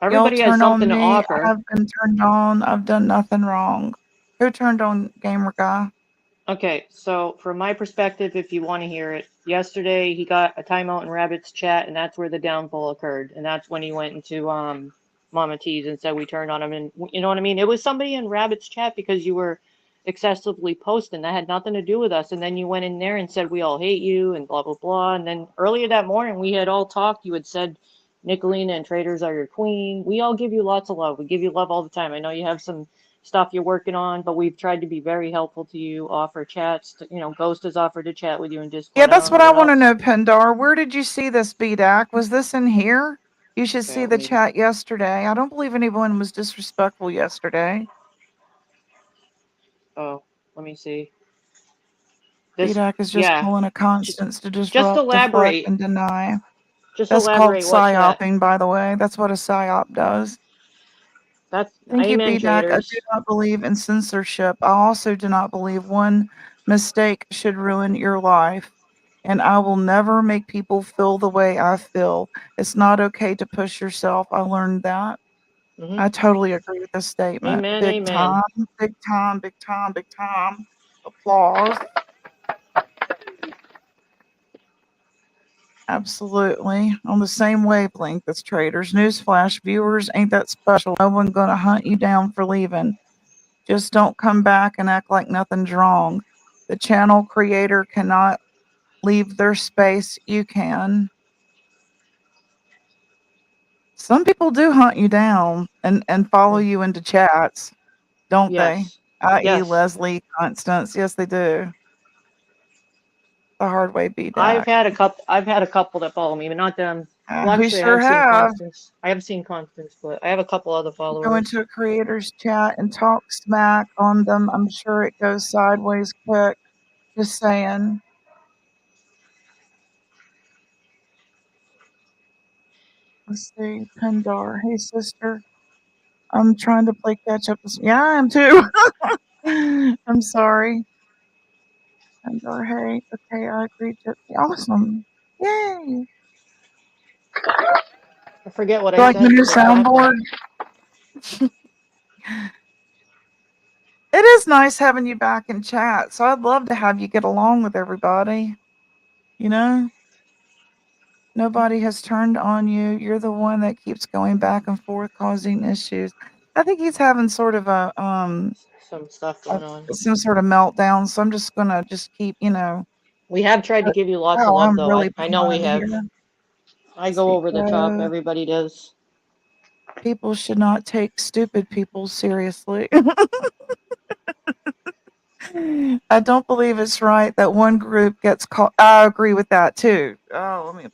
Y'all Everybody has turn on something to me. offer. I've been turned on. I've done nothing wrong. Who turned on Gamer Guy? Okay, so from my perspective, if you want to hear it, yesterday he got a timeout in Rabbit's chat, and that's where the downfall occurred. And that's when he went into Mama T's and said we turned on him. And you know what I mean? It was somebody in Rabbit's chat because you were excessively posting. That had nothing to do with us. And then you went in there and said we all hate you and blah blah blah. And then earlier that morning we had all talked. You had said Nicolina and Traders are your queen. We all give you lots of love. We give you love all the time. I know you have some stuff you're working on, but we've tried to be very helpful to you, offer chats. You know, Ghost has offered to chat with you in Yeah, Discord. I that's don't know what I what want to else. know, Pendar. Where did you see this, BDAC? Was this in here? You should Okay, see the chat yesterday. I don't believe anyone was disrespectful yesterday. oh, let me see. This, BDAC is just yeah. pulling a Just, Constance to just disrupt, deflect, elaborate. and deny. Just That's called elaborate what chat. psyoping, by the way. That's what a psyop does. That's Thank you, amen, BDAC. I do traders. not believe in censorship. I also do not believe one mistake should ruin your life. And I will never make people feel the way I feel. It's not okay to push yourself. I learned that. Hmm. I totally agree with this statement. Amen, Big amen. time, big time, big time, big time. Applause. Absolutely. On the same wavelength as traders. Newsflash, viewers ain't that special. No one gonna hunt you down for leaving. Just don't come back and act like nothing's wrong. The channel creator cannot leave their space. You can. Some people do hunt you down and follow you into chats, don't they? Yes. I.e. Yes. Leslie, Constance. Yes, they do. The hard way, I've BDAC. had a couple. I've had a couple that follow me, but not them. Well, We actually, I sure have seen have. Constance. I have seen Constance, but I have a couple other Go followers. into a creator's chat and talk smack on them. I'm sure it goes sideways quick. Just saying. Let's see. Pendar. Hey, sister. I'm trying to play catch up. Yeah, I am too. I'm sorry. And hey, okay, I agree. Awesome. Yay. I forget what Do I you like the said new because I was laughing. soundboard? It is nice having you back in chat. So I'd love to have you get along with everybody. You know, nobody has turned on you. You're the one that keeps going back and forth, causing issues. I think he's having sort of Some stuff going on. some sort of meltdown. So I'm just gonna just keep, We have tried to give you lots of wow, love, I'm though. really I know we behind have. here. I go over the top. Because Everybody does. people should not take stupid people seriously. I don't believe it's right that one group gets called. I agree with that too. Oh, let me.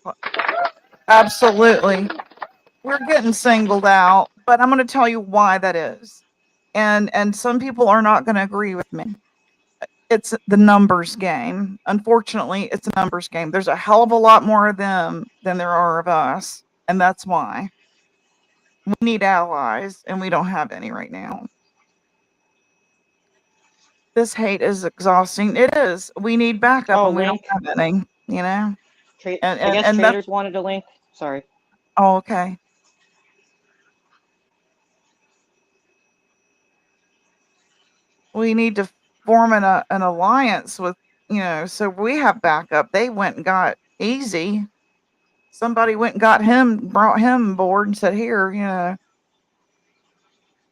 Absolutely. We're getting singled out, but I'm going to tell you why that is. And some people are not going to agree with me. It's the numbers game. Unfortunately, it's a numbers game. There's a hell of a lot more of them than there are of us, and that's why. We need allies, and we don't have any right now. This hate is exhausting. It is. We need backup, Oh, and we don't link. have any, you know? I guess And that's, traders wanted a link. Sorry. oh, okay. We need to form an alliance with, so we have backup. They went and got easy. Somebody went and got him, brought him aboard and said, here,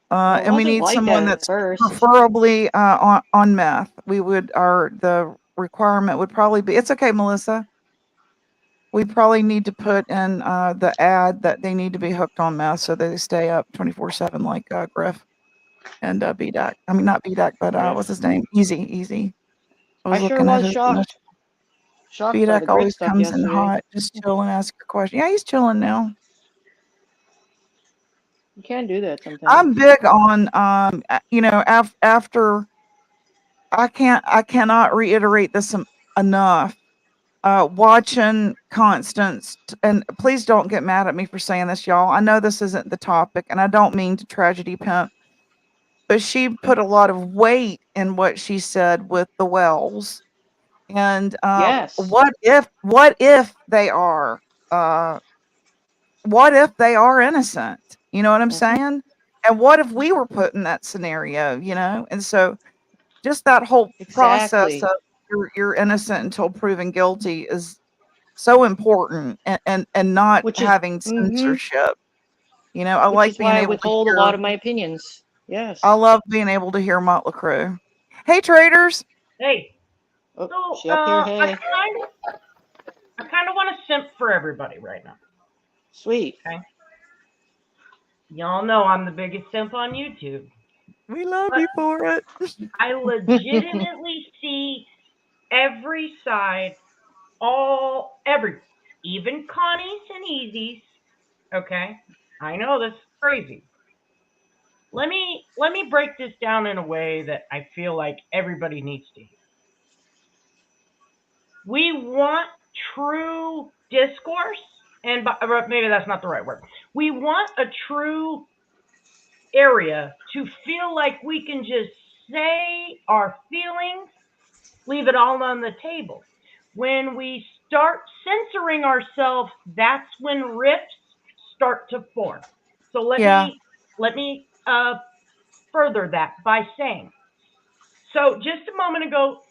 Well, it and we wasn't need like someone that at that's first. preferably on meth. The requirement would probably be, it's okay, Melissa. We probably need to put in the ad that they need to be hooked on meth so they stay up 24/7 like Griff and BDAC. I mean, not BDAC, but what's his name? Easy. I was I sure looking at was his shocked by BDAC the grid always stuff comes in yesterday. hot, just chill and ask your question. Yeah, he's chilling now. You can do that sometimes. I'm big on after I cannot reiterate this enough. Watching Constance, and please don't get mad at me for saying this, y'all. I know this isn't the topic, and I don't mean to tragedy pimp, but she put a lot of weight in what she said with the Wells. And Yes. what if they are what if they are innocent? You know what I'm saying? And what if we were put in that scenario, And so just that whole process Exactly. of you're innocent until proven guilty is so important, and not Which is having censorship. I which like is being why I able to withhold a hear lot of my opinions. Yes. I love being able to hear Motley Crue. Hey traders. Hey, Oh, so she up here. Hey. I kind of want to simp for everybody right now. Sweet. Okay, y'all know I'm the biggest simp on YouTube, We love but you for it. I legitimately see every side, even Connie's and Easy's. Okay, I know this is crazy. Let me break this down in a way that I feel like everybody needs to hear. We want true discourse, and maybe that's not the right word. We want a true area to feel like we can just say our feelings, leave it all on the table. When we start censoring ourselves, that's when rips start to form. So let Yeah. me further that by saying, so just a moment ago,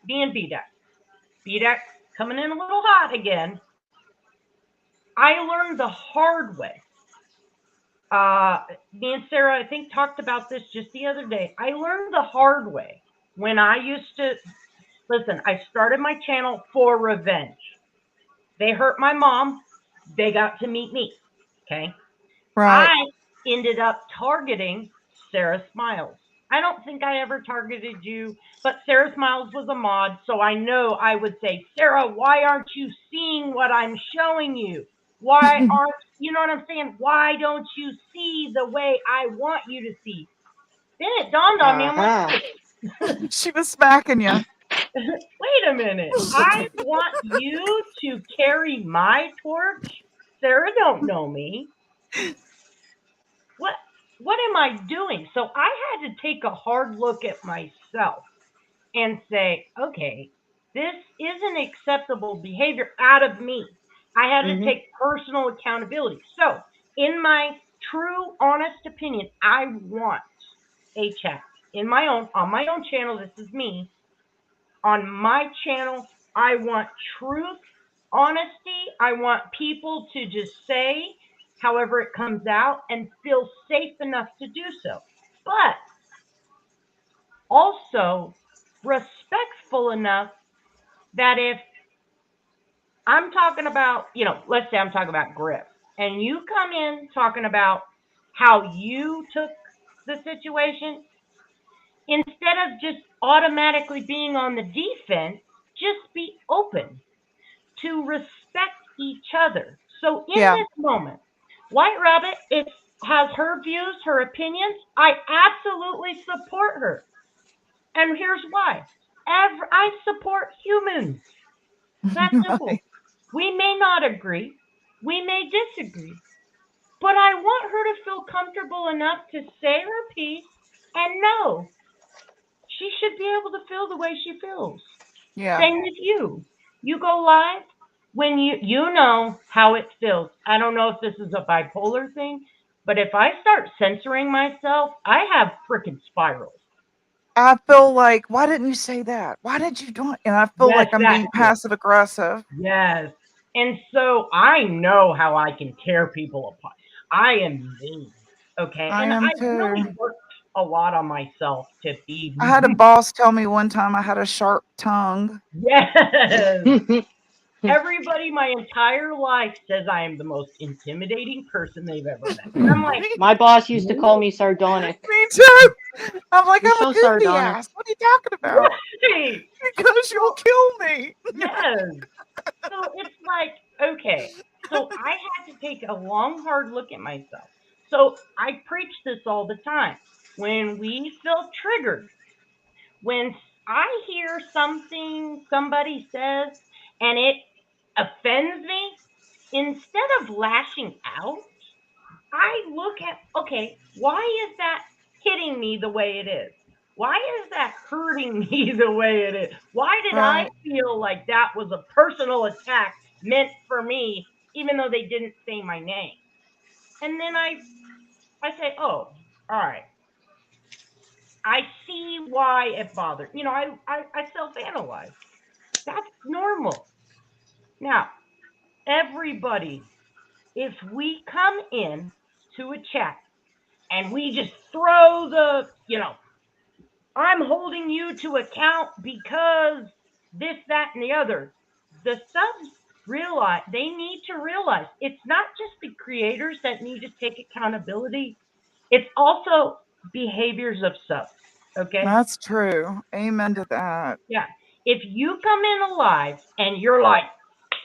me and BDAC coming in a little hot again. I learned the hard way. Me and Sarah, I think, talked about this just the other day. I learned the hard way when I used to listen. I started my channel for revenge. They hurt my mom. They got to meet me. Okay. Right. I ended up targeting Sarah Smiles. I don't think I ever targeted you, but Sarah Smiles was a mod, so I know I would say, Sarah, why aren't you seeing what I'm showing you? Why aren't you know what I'm saying? Why don't you see the way I want you to see? Then it dawned on me, I'm like, wait, She was smacking you. wait a minute. I want you to carry my torch? Sarah don't know me. What? what am I doing? So I had to take a hard look at myself and say, okay, this isn't acceptable behavior out of me. I had to Mm-hmm. take personal accountability. So, in my true, honest opinion, I want a chat in my own on my own channel. This is me on my channel. I want truth, honesty. I want people to just say however it comes out and feel safe enough to do so. But also respectful enough that if I'm talking about, let's say I'm talking about Griff, and you come in talking about how you took the situation, instead of just automatically being on the defense, just be open to respect each other. So in Yeah. this moment, White Rabbit has her views, her opinions. I absolutely support her. And here's why. I support humans. That's Right. simple. We may not agree, we may disagree, but I want her to feel comfortable enough to say her piece and know she should be able to feel the way she feels. Yeah. Same with you. You go live when you know how it feels. I don't know if this is a bipolar thing, but if I start censoring myself, I have freaking spirals. I feel like, why didn't you say that? Why did you do it? And I feel Yes, like I'm that being too. passive aggressive. Yes. And so I know how I can tear people apart. I am mean. Okay. I And am I too. really worked a lot on myself to be. I had a boss tell me one time I had a sharp tongue. Yes. Everybody my entire life says I am the most intimidating person they've ever met. And I'm like, My boss used to call really? me sardonic. Me too. I'm like, You're I'm a so goofy sardonic. ass. What are you talking about? Right. Because you'll So, kill me. yes. So it's like, okay. So I had to take a long, hard look at myself. So I preach this all the time. When we feel triggered, when I hear something somebody says and it offends me, instead of lashing out, I look at, okay, why is that hitting me the way it is? Why is that hurting me the way it is? Why did I Right. feel like that was a personal attack meant for me, even though they didn't say my name? And then I say, oh, all right. I see why it bothered. I self analyze. That's normal. Now, everybody, if we come in to a chat and we just throw I'm holding you to account because this, that, and the other. The subs realize they need to realize it's not just the creators that need to take accountability. It's also behaviors of subs. Okay? That's true. Amen to that. Yeah. If you come in alive and you're like,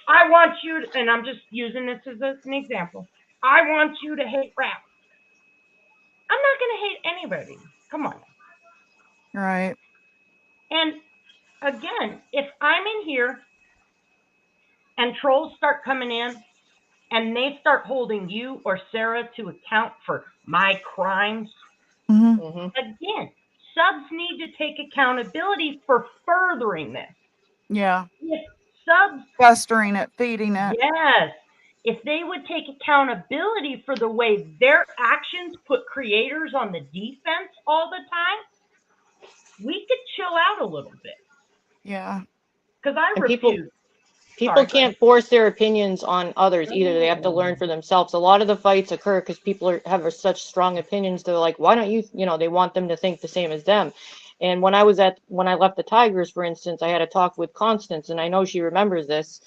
I want you to, and I'm just using this as an example, I want you to hate rap. I'm not going to hate anybody. Come on. Right. And again, if I'm in here and trolls start coming in and they start holding you or Sarah to account for my crimes, Hmm. Hmm. again, subs need to take accountability for furthering this. Yeah. If subs, Festering it, feeding it. yes, if they would take accountability for the way their actions put creators on the defense all the time, we could chill out a little bit. Yeah. Because I And people refuse. people Sorry, go ahead. can't force their opinions on others either. They have to No. learn for themselves. A lot of the fights occur because people have such strong opinions. They're like, why don't you, they want them to think the same as them. And when I left the Tigers, for instance, I had a talk with Constance, and I know she remembers this.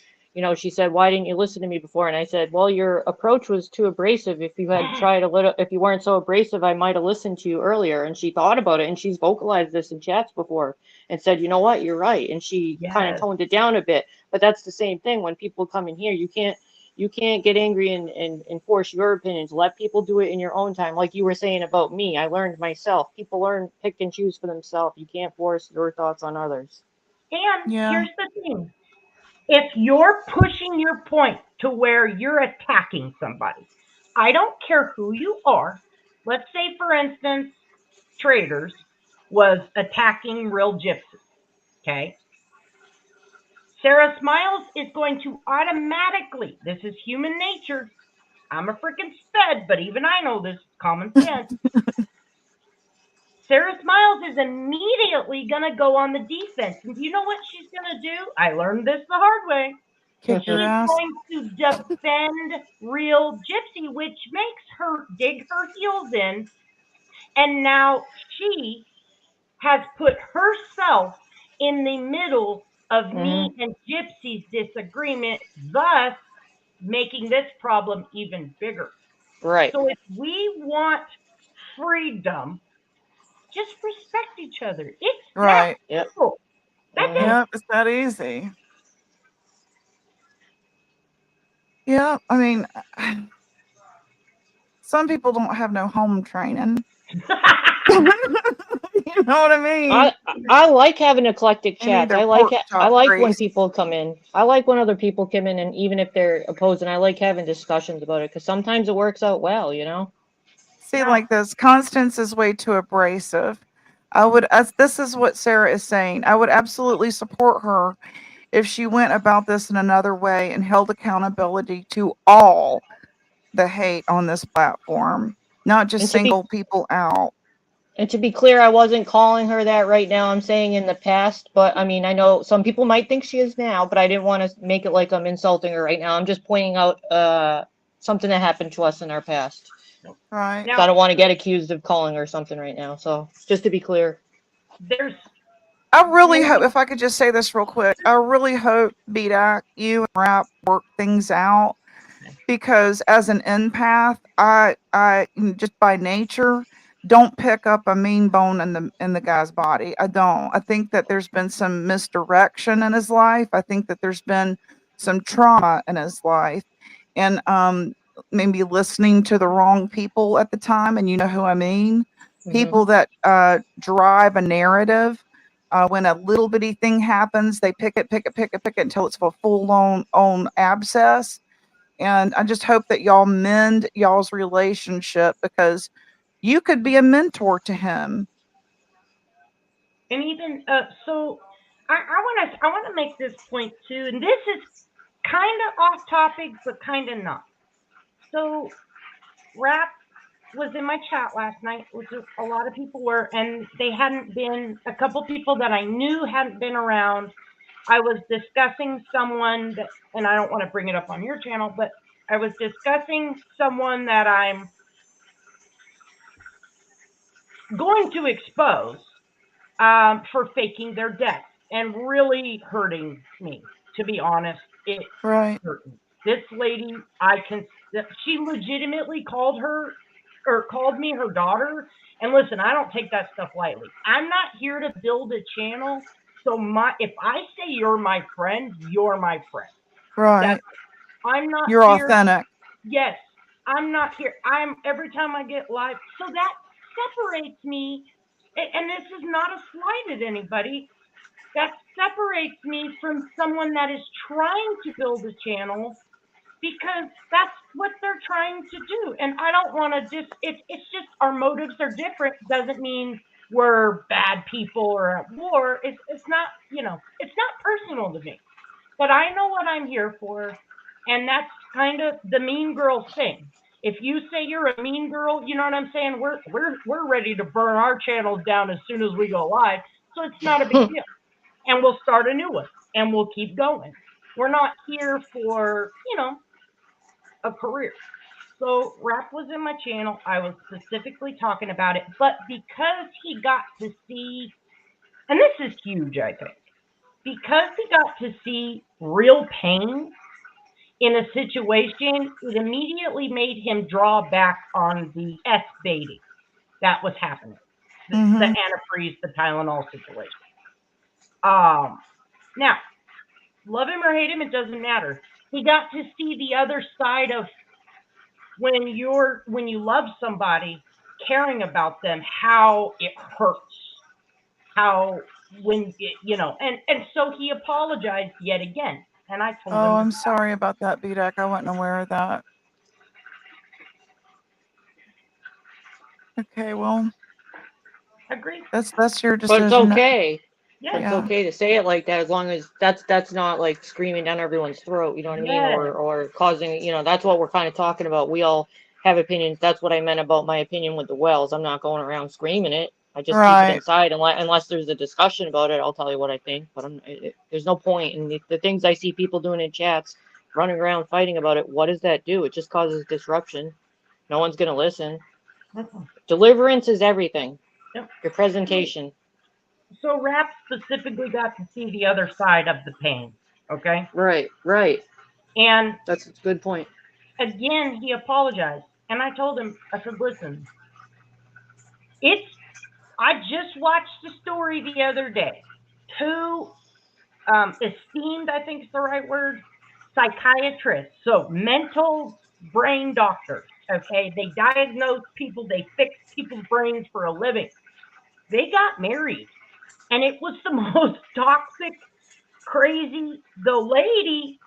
She said, why didn't you listen to me before? And I said, well, your approach was too abrasive. If you had tried if you weren't so abrasive, I might have listened to you earlier. And she thought about it, and she's vocalized this in chats before and said, you know what, you're right. And she kind of Yes. toned it down a bit. But that's the same thing when people come in here. You can't get angry and force your opinions. Let people do it in your own time. Like you were saying about me, I learned myself. People learn, pick and choose for themselves. You can't force your thoughts on others. And Yeah. here's the thing, if you're pushing your point to where you're attacking somebody, I don't care who you are. let's say, for instance, traders was attacking real gypsies. Okay. Sarah Smiles is going to automatically, this is human nature. I'm a freaking sped, but even I know this is common sense. Sarah Smiles is immediately going to go on the defense. And do you know what she's going to do? I learned this the hard way. Kick your She's ass. going to defend real Gypsy, which makes her dig her heels in. And now she has put herself in the middle of me and Gypsy's disagreement, thus making this problem even bigger. Right. So if we want freedom, just respect each other. It's that Right. Yep. simple. That's it. Yep, it's that easy. Yeah, I mean, some people don't have no home training. You know what I mean? I like having eclectic They need chats. their I like pork I chop like when grease. people come in. I like when other people come in, and even if they're opposing, I like having discussions about it because sometimes it works out well, you know. See, Now, like this, Constance is way too abrasive. This is what Sarah is saying. I would absolutely support her if she went about this in another way and held accountability to all the hate on this platform, not just And to be single people out. And to be clear, I wasn't calling her that right now. I'm saying in the past, but I mean, I know some people might think she is now, but I didn't want to make it like I'm insulting her right now. I'm just pointing out something that happened to us in our past. Right. So I now don't want to get accused of calling her something right now. So just to be clear. there's I really hope, really if I could just say this real quick, I really hope, BDAC, you and Rap work things out, because as an empath, I just by nature don't pick up a mean bone in the guy's body. I don't. I think that there's been some misdirection in his life. I think that there's been some trauma in his life, and maybe listening to the wrong people at the time, and you know who I mean. Mm-hmm. People that drive a narrative. When a little bitty thing happens, they pick it until it's a full on abscess. And I just hope that y'all mend y'all's relationship, because you could be a mentor to him. and even so I want to make this point too, and this is kind of off topic, but kind of not. So Rap was in my chat last night, which a lot of people were, and they hadn't been. A couple people that I knew hadn't been around. I was discussing someone that, and I don't want to bring it up on your channel, but I was discussing someone that I'm going to expose for faking their death and really hurting me. To be honest, it Right. hurt me. This lady, she legitimately called her or called me her daughter. And listen, I don't take that stuff lightly. I'm not here to build a channel. So if I say you're my friend, you're my friend. That's Right. I'm not You're here. authentic. Yes, I'm not here. I'm every time I get live. So that separates me, and this is not a slight at anybody. That separates me from someone that is trying to build a channel, because that's what they're trying to do. And I don't want to it's just our motives are different. Doesn't mean we're bad people or at war. It's not, it's not personal to me. But I know what I'm here for, and that's kind of the mean girl thing. If you say you're a mean girl, you know what I'm saying? We're ready to burn our channels down as soon as we go live. So it's not a big deal. And we'll start a new one and we'll keep going. We're not here for, a career. So Rap was in my channel. I was specifically talking about it, but because he got to see, and this is huge, I think, because he got to see real pain in a situation, it immediately made him draw back on the S baiting that was happening, the Mm-hmm. antifreeze, the Tylenol situation. Um, Now, love him or hate him, it doesn't matter. He got to see the other side of when you love somebody, caring about them, how it hurts, how and so he apologized yet again, and I told Oh, him to I'm sorry about that, BDAC. I wasn't aware of that. Okay, well, Agree. that's your But it's decision. okay. Yeah. It's Yeah. okay to say it like that as long as that's not like screaming down everyone's throat, you know what I mean? Yes. Or causing, that's what we're kind of talking about. We all have opinions. That's what I meant about my opinion with the wells. I'm not going around screaming it. I just keep it Right. inside unless there's a discussion about it. I'll tell you what I think, but there's no point. And the things I see people doing in chats, running around fighting about it, what does that do? It just causes disruption. No one's going to listen. Mhm. Deliverance is everything. Yep. Your presentation. So Rap specifically got to see the other side of the pain. Okay. Right, right. And That's a good point. again, he apologized. And I told him, I said, listen, it's, I just watched a story the other day. Two esteemed, I think is the right word, psychiatrists, so mental brain doctors, okay? They diagnose people, they fix people's brains for a living. They got married, and it was the most toxic, crazy. The lady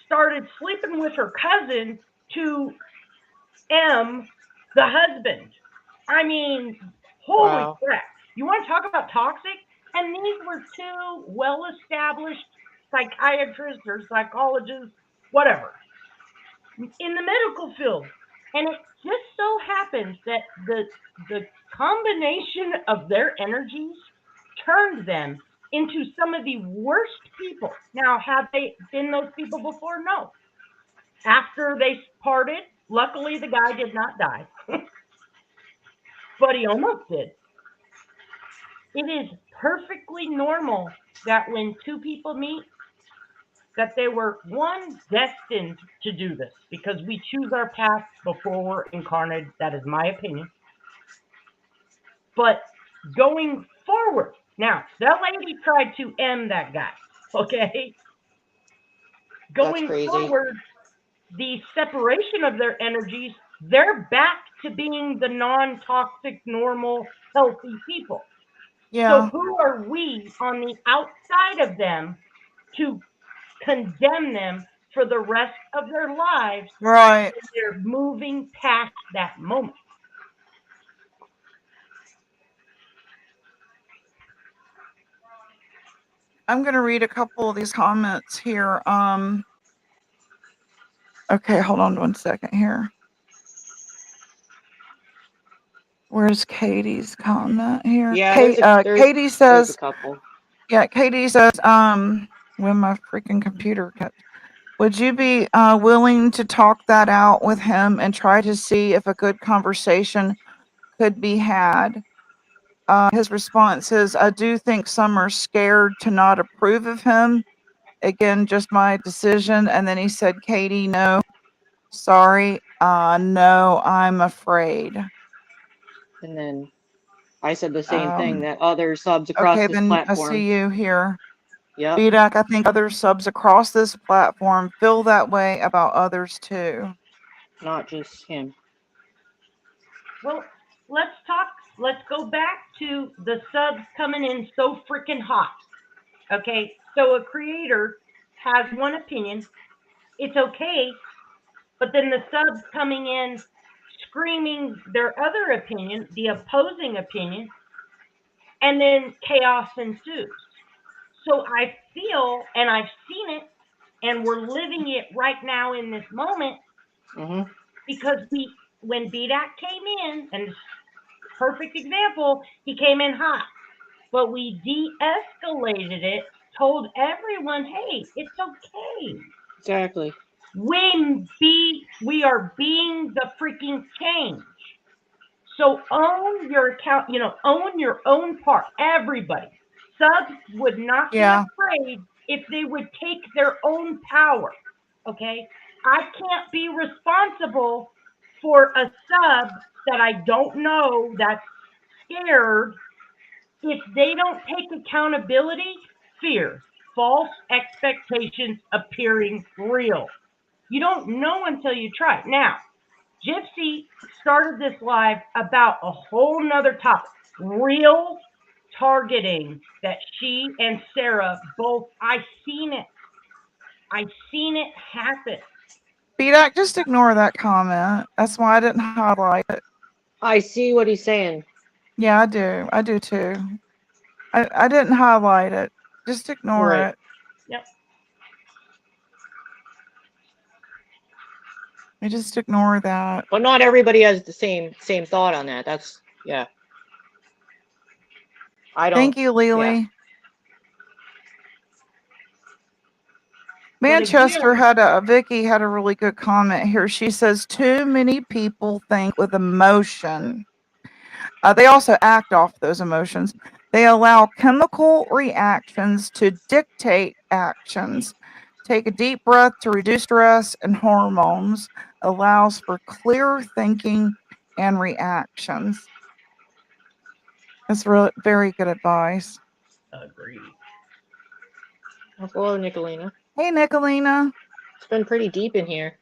started sleeping with her cousin to M, the husband. I mean, holy Wow. crap. You want to talk about toxic? And these were two well established psychiatrists or psychologists, whatever, in the medical field. And it just so happens that the combination of their energies turned them into some of the worst people. Now, have they been those people before? No. After they parted, luckily the guy did not die, but he almost did. It is perfectly normal that when two people meet, that they were one destined to do this because we choose our path before we're incarnated. That is my opinion. But going forward, now that lady tried to end that guy. Okay, That's going crazy. forward, the separation of their energies, they're back to being the non-toxic, normal, healthy people. So Yeah. who are we on the outside of them to condemn them for the rest of their lives Right. when they're moving past that moment? I'm gonna read a couple of these comments here. Okay, hold on 1 second here. Where's Katie's comment here? Yeah, Katie there's a says, couple. yeah, Katie says, when my freaking computer cut. Would you be willing to talk that out with him and try to see if a good conversation could be had? His response is, I do think some are scared to not approve of him. Again, just my decision. And then he said, Katie, no, sorry. No, I'm afraid. And then I said the same thing Um, that other subs across okay, this then I platform. see you here. Yep, BDAC, I think other subs across this platform feel that way about others too. not just him. Well, let's talk. Let's go back to the subs coming in so freaking hot. Okay, so a creator has one opinion. It's okay, but then the subs coming in screaming their other opinion, the opposing opinion, and then chaos ensues. So I feel, and I've seen it, and we're living it right now in this moment Hmm. because when BDAC came in, and perfect example, he came in hot, but we de-escalated it, told everyone, hey, it's okay. Exactly. We are being the freaking change. So own your account, own your own part. Everybody. Subs would not be Yeah, afraid if they would take their own power. Okay? I can't be responsible for a sub that I don't know that's scared if they don't take accountability. Fear, false expectations appearing real. You don't know until you try. Now, Gypsy started this live about a whole nother topic, real targeting that she and Sarah both, I seen it happen. BDAC, just ignore that comment. That's why I didn't highlight it. I see what he's saying. Yeah, I do. I do too. I didn't highlight it. Just ignore Right. it. Yep. I just ignore that. But not everybody has the same thought on that. That's yeah. I don't. Thank you, Yeah. Lily. But Manchester again, Vicky had a really good comment here. She says, too many people think with emotion. They also act off those emotions. They allow chemical reactions to dictate actions. Take a deep breath to reduce stress and hormones. Allows for clear thinking and reactions. That's really very good advice. agreed. Hello, Nicolina. Hey, Nicolina. It's been pretty deep in here.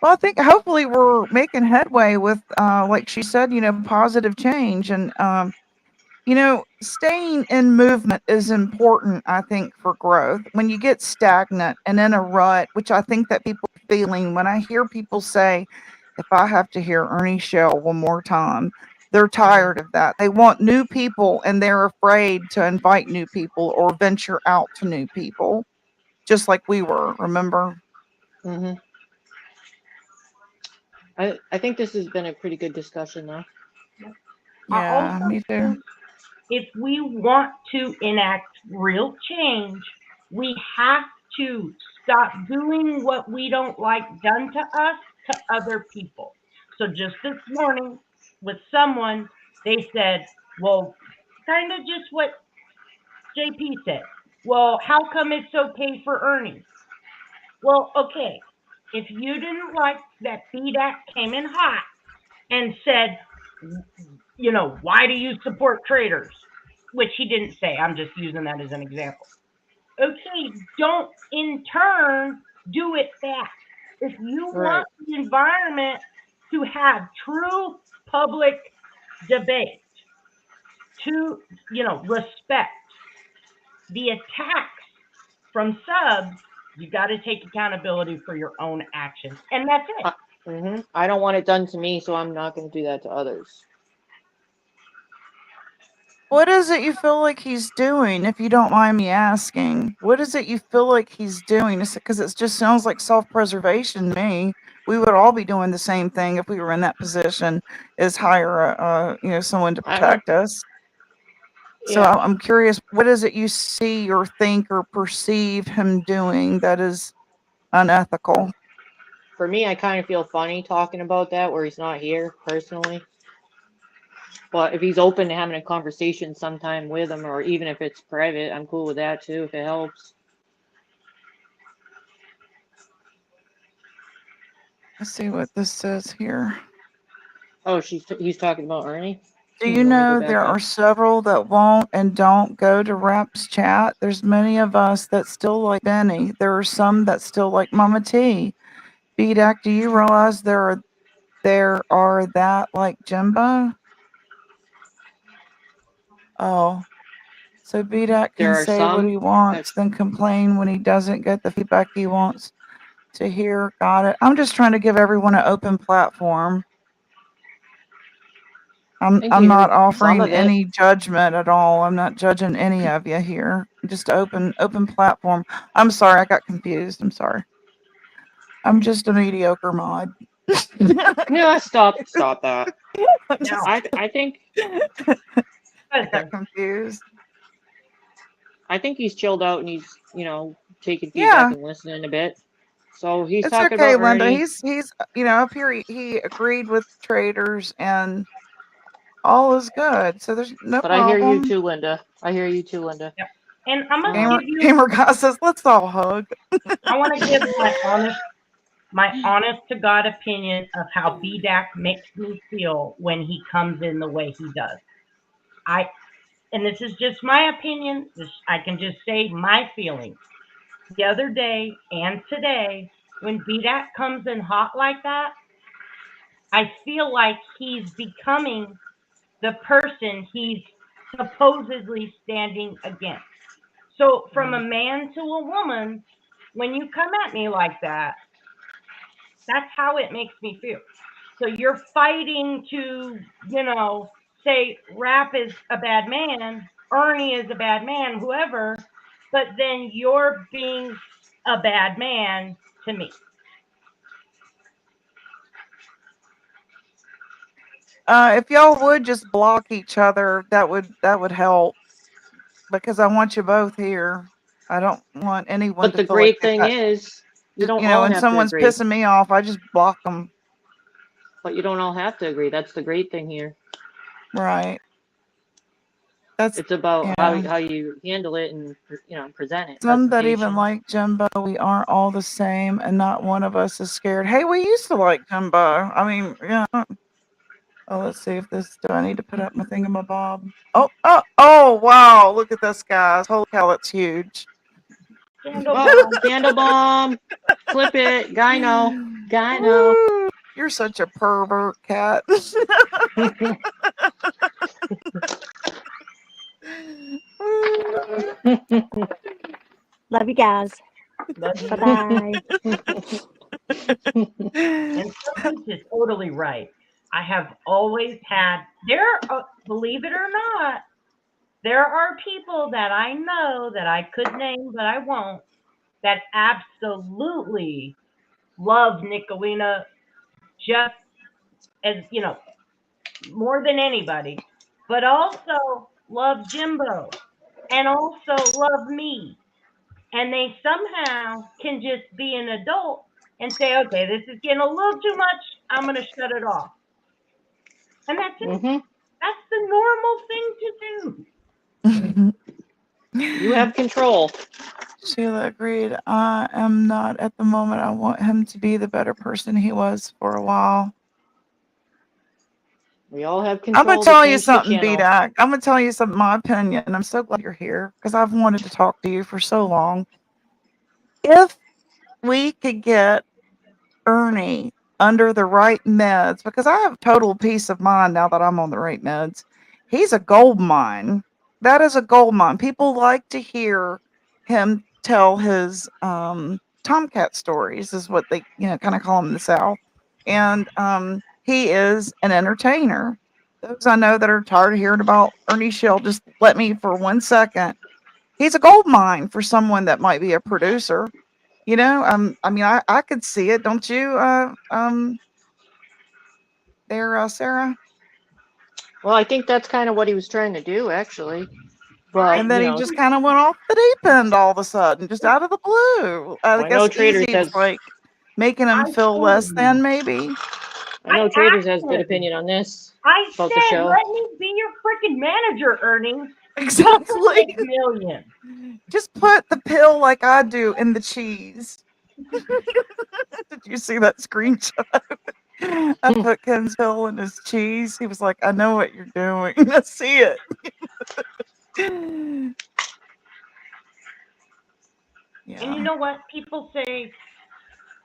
Well, I think hopefully we're making headway with, like she said, positive change. And, staying in movement is important, I think, for growth. When you get stagnant and in a rut, which I think that people are feeling when I hear people say, if I have to hear Ernie Shell one more time, they're tired of that. They want new people and they're afraid to invite new people or venture out to new people, just like we were, remember? Hmm. I think this has been a pretty good discussion, though. I Yeah, also me too. think if we want to enact real change, we have to stop doing what we don't like done to us to other people. So just this morning with someone, they said, well, kind of just what JP said. Well, how come it's okay for Ernie? Well, okay. If you didn't like that BDAC came in hot and said, why do you support traders? Which he didn't say. I'm just using that as an example. Okay, don't in turn do it back. If you Right. want the environment to have true public debate, to, respect the attacks from subs, you got to take accountability for your own actions. And that's it. I don't want it done to me, so I'm not going to do that to others. What is it you feel like he's doing, if you don't mind me asking? What is it you feel like he's doing? Is it because it just sounds like self-preservation to me? We would all be doing the same thing if we were in that position, is hire someone to I don't. protect us. So Yeah. I'm curious, what is it you see or think or perceive him doing that is unethical? For me, I kind of feel funny talking about that where he's not here personally. But if he's open to having a conversation sometime with him, or even if it's private, I'm cool with that too, if it helps. Let's see what this says here. Oh, he's talking about Ernie? Do Let you me go know back there up. are several that won't and don't go to Rap's chat? There's many of us that still like Benny. There are some that still like Mama T. BDAC, do you realize there are that like Jimbo? Oh, so BDAC There can are say what some he that wants, then complain when he doesn't get the feedback he wants to hear. Got it. I'm just trying to give everyone an open platform. I can I'm not hear some offering of it. any judgment at all. I'm not judging any of you here. Just open platform. I'm sorry, I got confused. I'm sorry. I'm just a mediocre mod. Yeah, stop that. I'm Now, just, I think I got confused. I think he's chilled out and he's taking feedback Yeah, and listening a bit. So he's it's talking okay, about Linda. Ernie. He's up here. He agreed with traders, and all is good. So there's no But I hear you problem. too, Linda. I hear you too, Linda. yep. And I'm gonna Um, give you. Gamer guy says, "Let's all hug." I want to give my honest to God opinion of how BDAC makes me feel when he comes in the way he does. I and this is just my opinion. I can just say my feelings. The other day and today, when BDAC comes in hot like that, I feel like he's becoming the person he's supposedly standing against. So, from a man to a woman, when you come at me like that, that's how it makes me feel. So you're fighting to, say Rap is a bad man, Ernie is a bad man, whoever, but then you're being a bad man to me. If y'all would just block each other, that would help, because I want you both here. I don't want anyone But to the feel like great they thing got, is, you don't you know, all when have to someone's agree. pissing me off, I just block them. But you don't all have to agree. That's the great thing here. Right. That's, It's about yeah. how you handle it and present it. Some that even Presentation. like Jimbo, we aren't all the same, and not one of us is scared. Hey, we used to like Jimbo. I mean, yeah. Oh, let's see if this. Do I need to put up my thingamabob? Oh, wow! Look at this, guys. Holy cow, that's huge. Candle Oh, bomb. candle bomb. Flip it. Gyno. Gyno. Woo, you're such a pervert, cat. Love you guys. Love you. Bye bye. And Sophie's is totally right. I have always had, believe it or not, there are people that I know that I could name, but I won't, that absolutely love Nicolina just as, more than anybody, but also love Jimbo and also love me. And they somehow can just be an adult and say, okay, this is getting a little too much. I'm going to shut it off. And that's it. Mhm. That's the normal thing to do. You have control. Sheila agreed. I am not at the moment. I want him to be the better person he was for a while. We all have I'm gonna control to tell you change the something, channel. BDAC. I'm gonna tell you something, my opinion, and I'm so glad you're here because I've wanted to talk to you for so long. If we could get Ernie under the right meds, because I have total peace of mind now that I'm on the right meds. He's a gold mine. That is a gold mine. People like to hear him tell his tomcat stories, is what they kind of call him in the South. And he is an entertainer. Those I know that are tired of hearing about Ernie Shell, just let me for 1 second. He's a gold mine for someone that might be a producer. I mean, I could see it, don't you? There, Sarah. Well, I think that's kind of what he was trying to do, actually. But And then he just kind of went off the deep end all of a sudden, just out of the blue. I I know guess Traders Easy was has. like making him I feel told less you. than, maybe. I know I Traders has asked good him. opinion on this I about the said, show. let me be your freaking manager, Ernie. Exactly. Make millions. Just put the pill like I do in the cheese. Did you see that screenshot? I put Ken's pill in his cheese. He was like, I know what you're doing. I see it. Yeah. And you know what? People say,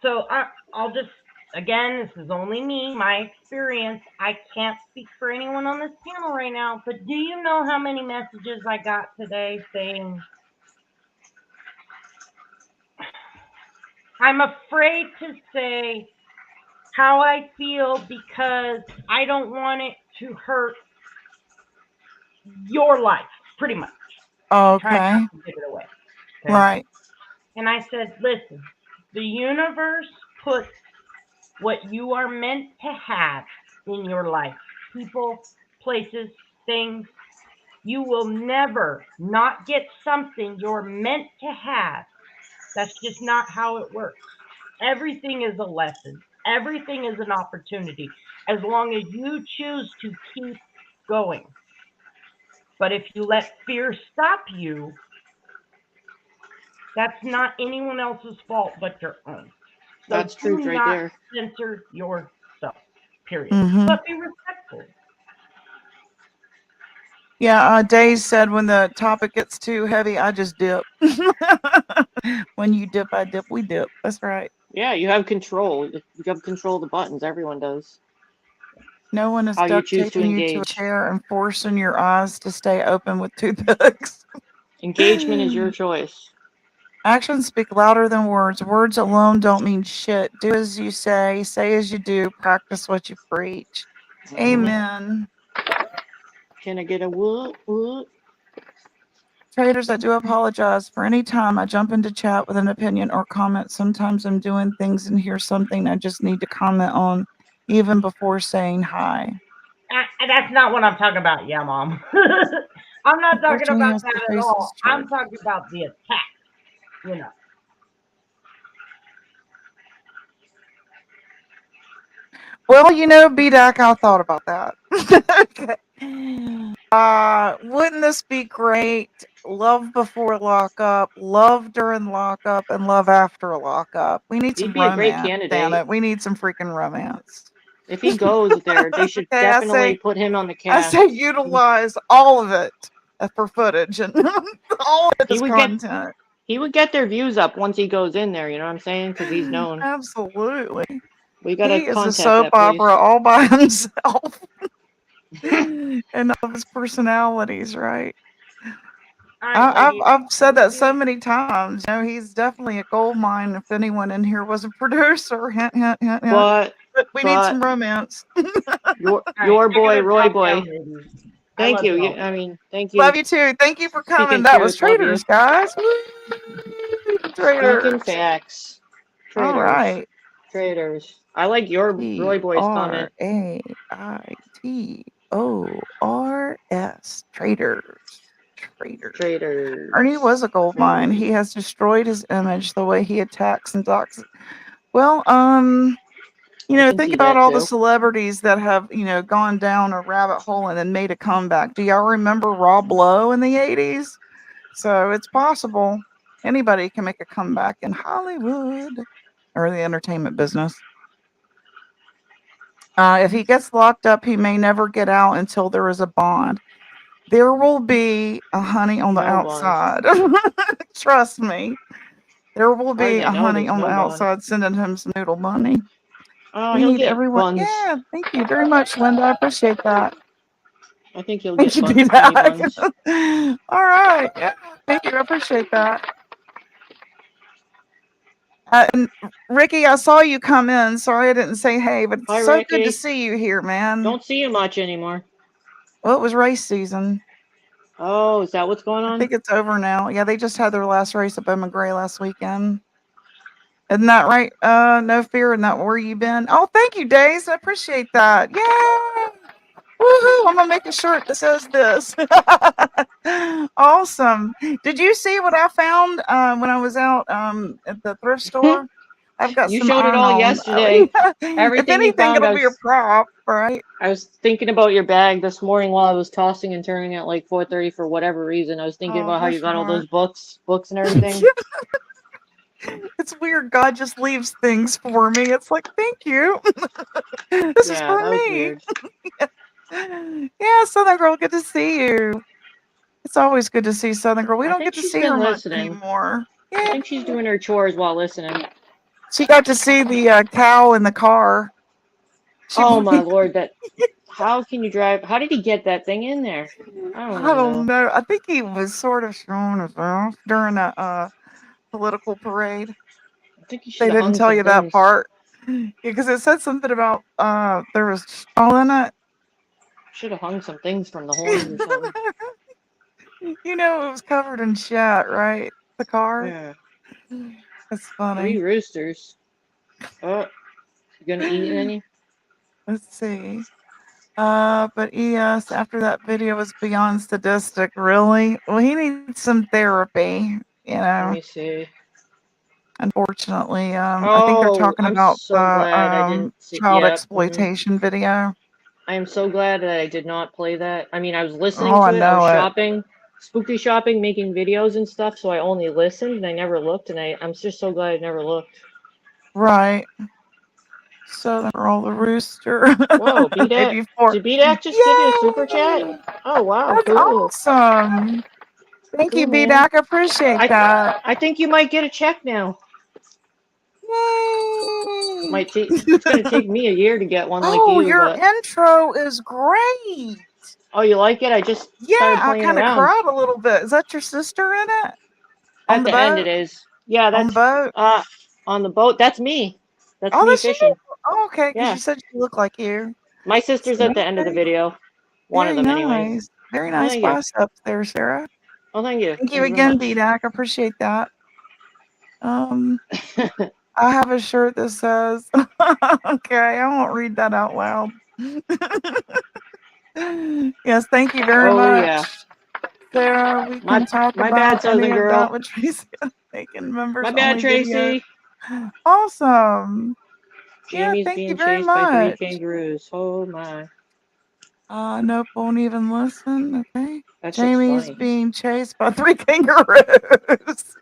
so I'll just, again, this is only me, my experience. I can't speak for anyone on this panel right now, but do you know how many messages I got today saying, I'm afraid to say how I feel because I don't want it to hurt your life, pretty much. Try Okay. not to give it away. Okay? Right. And I said, listen, the universe puts what you are meant to have in your life. People, places, things. You will never not get something you're meant to have. That's just not how it works. Everything is a lesson. Everything is an opportunity as long as you choose to keep going. But if you let fear stop you, that's not anyone else's fault but your own. So That's do truth right not there. censor yourself, period. Mm-hmm. But be respectful. Yeah, Days said when the topic gets too heavy, I just dip. When you dip, I dip, we dip. That's right. Yeah, you have control. You have control of the buttons. Everyone does. No one is How you duct choose to taping you to a engage. chair and forcing your eyes to stay open with toothpicks. Engagement is your choice. Actions speak louder than words. Words alone don't mean shit. Do as you say as you do, practice what you preach. Amen. Can I get a what? What? Traders, I do apologize for any time I jump into chat with an opinion or comment. Sometimes I'm doing things and hear something I just need to comment on even before saying hi. That's not what I'm talking about, yeah, Mom. I'm not talking Unfortunately, about has that to at face all. his I'm charge. talking about the attack, you know. Well, BDAC, I thought about that. Okay. Wouldn't this be great? Love before lockup, love during lockup, and love after lockup. We need He'd some be a great romance. Damn candidate. it. We need some freaking romance. If he goes there, they should Okay, definitely put him on the I cast. say utilize all of it for footage and all of it He as would get content. he would get their views up once he goes in there. You know what I'm saying? Because he's known. Absolutely. We gotta He is a contact soap that place. opera all by himself. And of his personalities, right? All right, ladies. I've said that so many times. He's definitely a gold mine. If anyone in here was a producer, hint, hint, hint, hint. But We need some romance. your All right, I boy gotta Roy drop boy. down, ladies. I Thank love you. y'all. I mean, thank you. Love you too. Thank you for coming. Speaking That was truth, love you. Traders, guys. Woo! Traders. Speaking facts. All Traders. right. Traders. I like your Roy boy's comment. TRAITORS. Traders. Traders. Ernie was a gold mine. He has destroyed his image the way he attacks and docks. Well, I can think see about that all the too. celebrities that have, gone down a rabbit hole and then made a comeback. Do y'all remember Rob Lowe in the 80s? So it's possible anybody can make a comeback in Hollywood or the entertainment business. If he gets locked up, he may never get out until there is a bond. There will be a honey on the No bond. outside. Trust me. There will How do be they a know honey there's on the no bond? outside sending him some noodle money. Oh, We he'll need get everyone. buns. Yeah, thank you very much, Linda. I appreciate that. I think he'll Thank get you, honey buns. All right. Yeah, thank you. I appreciate that. And Ricky, I saw you come in. Sorry I didn't say hey, but it's Hi, so good to Ricky. see you here, man. Don't see you much anymore. Well, it was race season. Oh, is that what's going I on? think it's over now. Yeah, they just had their last race at Bowman Gray last weekend. Isn't that right? No fear, and that where you been? Oh, thank you, Days. I appreciate that. Yay! Woohoo! I'm gonna make a shirt that says this. Awesome. Did you see what I found when I was out at the thrift store? I've got You some showed it iron all on. yesterday. If Everything you anything, found, it'll be a prop, right? I was thinking about your bag this morning while I was tossing and turning at like 4:30 for whatever reason. I was thinking Oh, about how you bless your got all those heart. books and everything. It's weird. God just leaves things for me. It's like, thank you. This is Yeah, for that was me. weird. Yeah, Southern Girl, good to see you. It's always good to see Southern Girl. We I don't think get to she's see her been much listening. anymore. I Yeah. think she's doing her chores while listening. She got to see the cow in the car. Oh my lord, that how can you drive? How did he get that thing in there? I don't I even don't know. know. I think he was sort of showing us off during a political parade. I think he should They have didn't hung tell some you that things. part. Because it said something about there was all in it. Should have hung some things from the horns or something. It was covered in shit, right? The car. Yeah. That's 3 funny. roosters. Oh, you gonna eat any? Let's see. But ES after that video was beyond sadistic. Really? Well, he needs some therapy. Let me see. Unfortunately, I think they're Oh, talking I'm about so the glad I didn't see. child Yep. exploitation video. I am so glad that I did not play that. I mean, I was listening Oh, I to it. I was know it. shopping, spooky shopping, making videos and stuff. So I only listened and I never looked. And I'm just so glad I never looked. Right. Southern Girl the Rooster. Whoa, BDAC. Maybe 4. Did BDAC just give you a super chat? Yay! Oh, wow. That's Cool. awesome. Thank you, Cool, man. BDAC. I appreciate that. I think you might get a check now. Yay! It's going to take me a year to get one like Oh, you, your but. intro is great. Oh, you like it? I just Yeah, started I playing kind of around. cried a little bit. Is that your sister in it? On At the the end, boat? it is. Yeah, On the that's boat? on the boat. That's me. That's Oh, me that's you. fishing. Oh, okay, because Yeah. you said you look like you. My sister's So, at the end of the okay. video. One of Very them, anyways. nice. Very Oh, nice thank you. biceps there, Sarah. Oh, thank you. Thank you Thank you very again, much. BDAC. I appreciate that. I have a shirt that says, okay, I won't read that out loud. Yes, thank you very Oh yeah. much, Sarah. We My can talk my bad, about any Southern of that girl. with Tracy making My members bad, only video. Tracy. Awesome. Yeah, Jamie's thank you being very chased by 3 much. kangaroos. Oh my. Nope, won't even listen. Okay. That's just Jamie's funny. being chased by 3 kangaroos.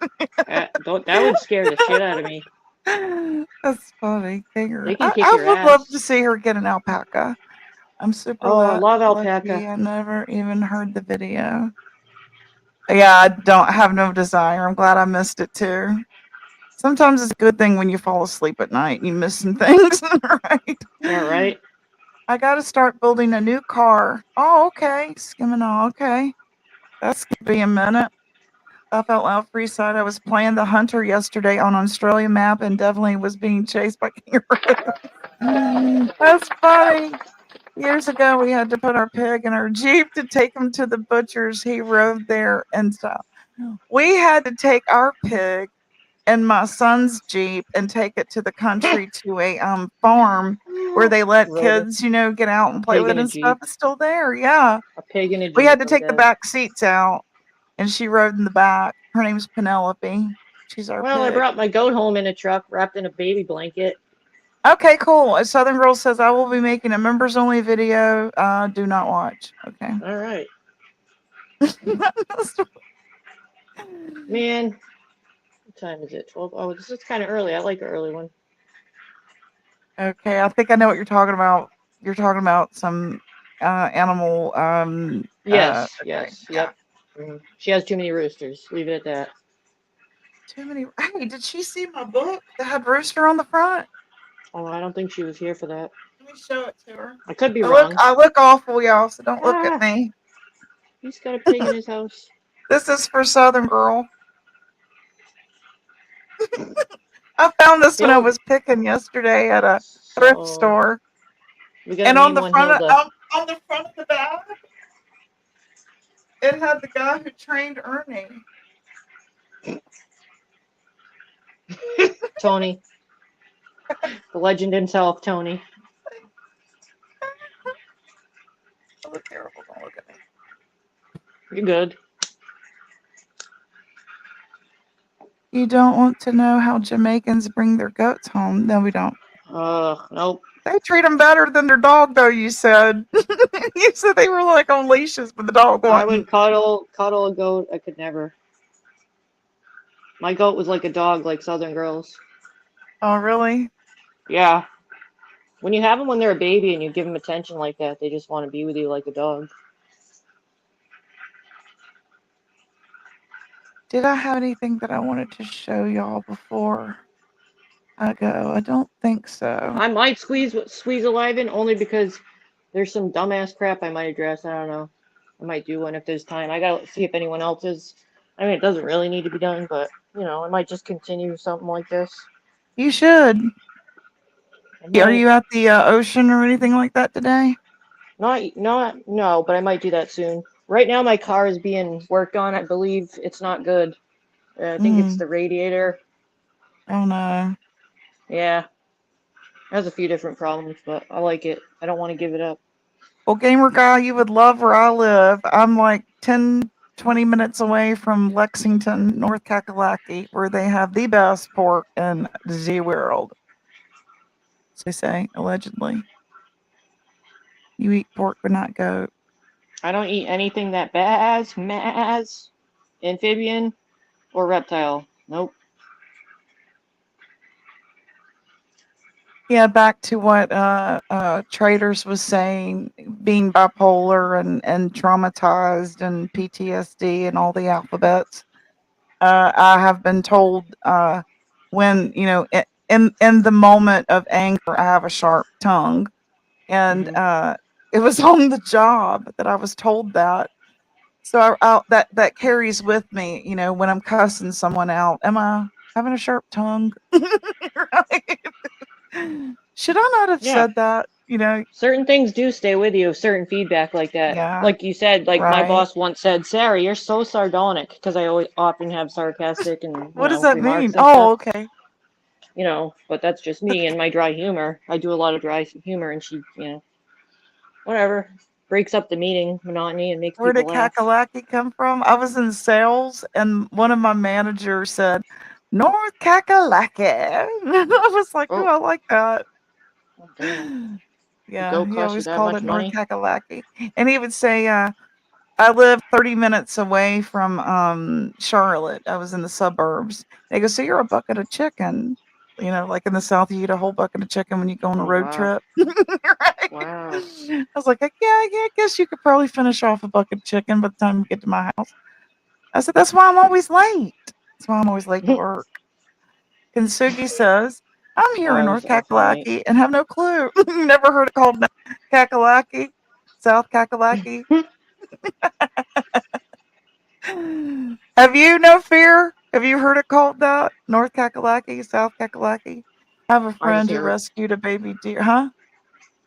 That would scare the shit out of me. That's funny. Kangaroo. They can kick I your would love to ass. see her get an alpaca. I'm super Oh, I love lucky. alpaca. I never even heard the video. Yeah, I don't have no desire. I'm glad I missed it too. Sometimes it's a good thing when you fall asleep at night and you miss some things, right? Yeah, right? I got to start building a new car. Oh, okay. Skimming all. Okay. That's going to be a minute. I felt loud free side. I was playing the hunter yesterday on Australia map and definitely was being chased by kangaroos. That's funny. Years ago, we had to put our pig in our Jeep to take him to the butcher's. He rode there and stuff. We had to take our pig in my son's Jeep and take it to the country to a farm where they let Rode a kids, get out and play pig with in it a and stuff. Jeep. It's still there. Yeah. A pig in a We had Jeep. to I'm take the dead. back seats out and she rode in the back. Her name's Penelope. She's our Well, I pig. brought my goat home in a truck wrapped in a baby blanket. Okay, cool. A Southern Girl says I will be making a members only video. Do not watch. Okay. All right. Man, what time is it? 12. Oh, this is kind of early. I like an early one. Okay, I think I know what you're talking about. You're talking about some animal. Yes, Okay, yes, yeah. yep. She has too many roosters. Leave it at that. Too many. Hey, did she see my book that had rooster on the front? Oh, I don't think she was here for that. Let me show it to her. I could be I look, wrong. I look awful, y'all. So don't look at Ah, me. he's got a pig in his house. This is for Southern Girl. I found this when I Hill. was picking yesterday at a thrift So store, we gotta and name one Hilda. on the front of the bag, it had the guy who trained Ernie. Tony, the legend himself, Tony. I look terrible. Don't look at me. You're good. You don't want to know how Jamaicans bring their goats home? No, we don't. Nope. They treat them better than their dog, though. You said. You said they were like on leashes, but the dog I would wasn't. cuddle a goat. I could never. My goat was like a dog, like Southern girls. Oh, really? Yeah. When you have them when they're a baby and you give them attention like that, they just want to be with you like a dog. Did I have anything that I wanted to show y'all before I go? I don't think so. I might squeeze a live in only because there's some dumbass crap I might address. I don't know. I might do one if there's time. I gotta see if anyone else is. I mean, it doesn't really need to be done, but I might just continue something like this. You should. I Are might. you at the ocean or anything like that today? No, but I might do that soon. Right now, my car is being worked on. I believe it's not good. I think it's Mm. the radiator. Oh no. Yeah, it has a few different problems, but I like it. I don't want to give it up. Well, gamer guy, you would love where I live. I'm like 10, 20 minutes away from Lexington, North Kakalaki, where they have the best pork in the Z world. So they say, allegedly. You eat pork but not goat. I don't eat anything that bass, maz, amphibian, or reptile. Nope. Yeah, back to what Traders was saying, being bipolar and traumatized and PTSD and all the alphabets. I have been told when in the moment of anger, I have a sharp tongue, and Mhm. it was on the job that I was told that. So that carries with me, when I'm cussing someone out. Am I having a sharp tongue. Right? Should I not have Yeah. said that? You know, Certain things do stay with you, certain feedback like that. yeah, Like you said, like my right. boss once said, Sarah, you're so sardonic, because I always often have sarcastic and, What does that remarks mean? and Oh, stuff. okay. But that's just me and my dry humor. I do a lot of dry humor, and she, whatever, breaks up the meeting monotony and makes Where people did laugh. Kakalaki come from? I was in sales, and one of my managers said, North Kakalaki. I was like, oh, Oh, I like that. oh damn. The Yeah, goat he cost you always that called much it North money? Kakalaki. And he would say, I live 30 minutes away from Charlotte. I was in the suburbs. They go, so you're a bucket of chicken. Like in the South, you eat a whole bucket of chicken when you go on a Oh, road wow. trip. Right? Wow. I was like, yeah, I guess you could probably finish off a bucket of chicken by the time you get to my house. I said, that's why I'm always late. That's why I'm always late to work. Kinsugi says, I'm here Oh, in I North was often late. Kakalaki and have no clue. Never heard it called Kakalaki, South Kakalaki. Have you no fear? Have you heard it called that? North Kakalaki, South Kakalaki? I have a I just friend who hear it. rescued a baby deer. Huh?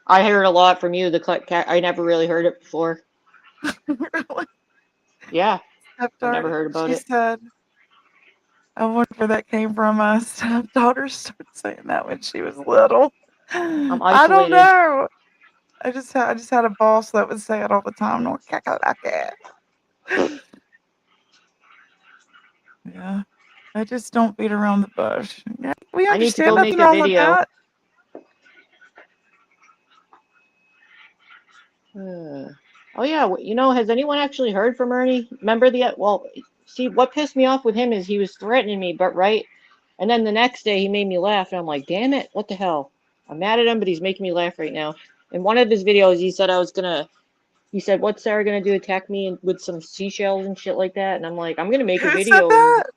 I hear it a lot from you, the cat. I never really heard it before. Really? Yeah, I've never Stepdaughter, heard about she it. said, I wonder where that came from. My stepdaughter started saying that when she was little. I'm I don't isolated. know. I just had a boss that would say it all the time. North Kakalaki. Yeah. I just don't beat around the bush. Yeah, we I need to understand go make nothing a wrong with video. that. Oh yeah, has anyone actually heard from Ernie? Remember see, what pissed me off with him is he was threatening me, but right, and then the next day he made me laugh, and I'm like, damn it, what the hell? I'm mad at him, but he's making me laugh right now. In one of his videos, he said, what's Sarah gonna do, attack me with some seashells and shit like that? And I'm like, I'm gonna make a Who said video, and that?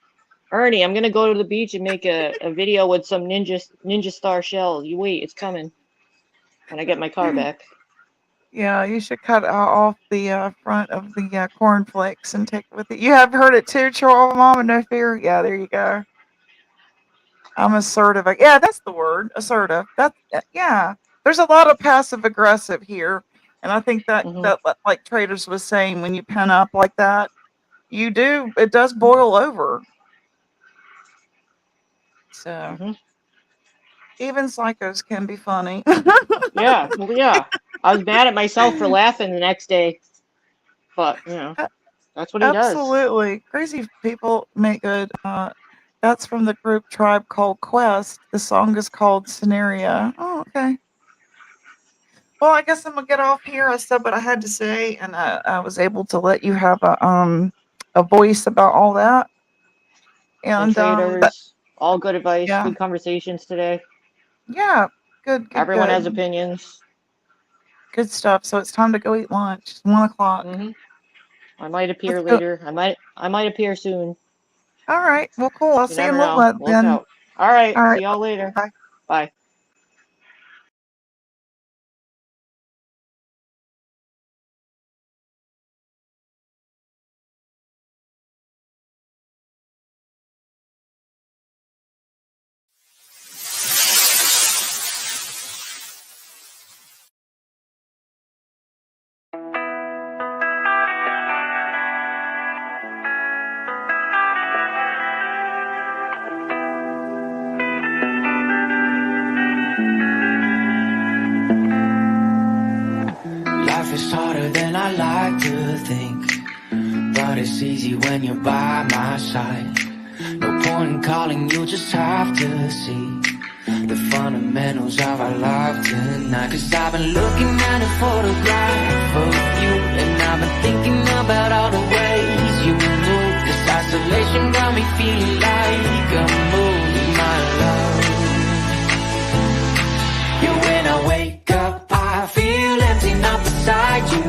Ernie, I'm gonna go to the beach and make a video with some ninja star shells. You wait, it's coming when I get my car back. Yeah, you should cut off the front of the cornflakes and take it with it. You have heard it too, Chihuahua Mama, no fear. Yeah, there you go. I'm assertive. Yeah, that's the word, assertive. Yeah. There's a lot of passive aggressive here, and I think that Hmm. that like Traders was saying, when you pen up like that, it does boil over. So Hmm. even psychos can be funny. Yeah, well, yeah. I was mad at myself for laughing the next day, but that's what he does. Absolutely. Crazy people make good. That's from the group Tribe Called Quest. The song is called Scenario. Oh, okay. Well, I guess I'm gonna get off here. I said what I had to say, and I was able to let you have a voice about all that. And Traders, all good advice, yeah, good conversations today. yeah, good, Everyone has opinions. good stuff. So it's time to go eat lunch. It's 1:00. Hmm. I might appear Let's go. later. I might appear soon. All right. Well, cool. I'll You see you in never a little know. bit Look then. out. All right. All See right. y'all later. Bye. Bye. Life is harder than I like to think, but it's easy when you're by my side. No point in calling, you just have to see the fundamentals of our life tonight. Cause I've been looking at a photograph of you, and I've been thinking about all the ways you move. This isolation got me feeling like I'm moving my love. Yeah, when I wake up, I feel empty, not beside you.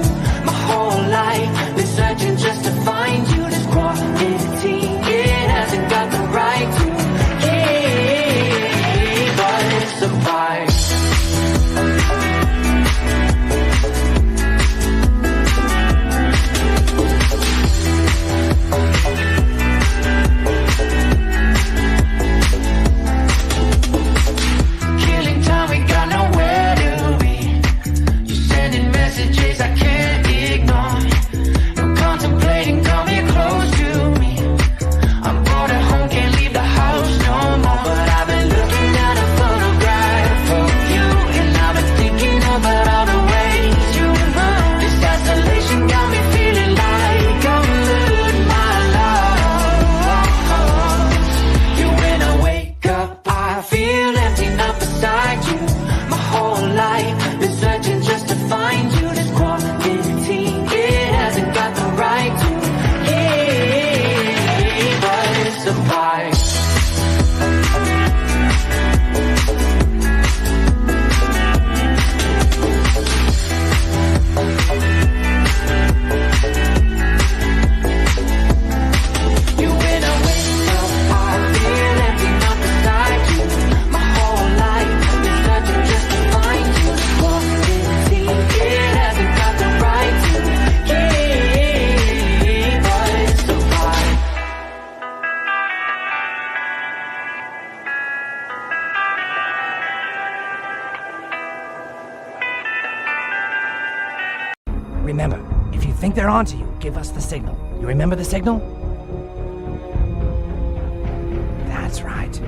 My whole life been searching just to find you. This quality, it hasn't got the right to keep us apart. high. You win, I wake up, I feel empty, not beside you. My whole life is searching just to find you. Lost in sea, it hasn't got the right to keep us apart. Remember, if you think they're onto you, give us the signal. You remember the signal? That's right.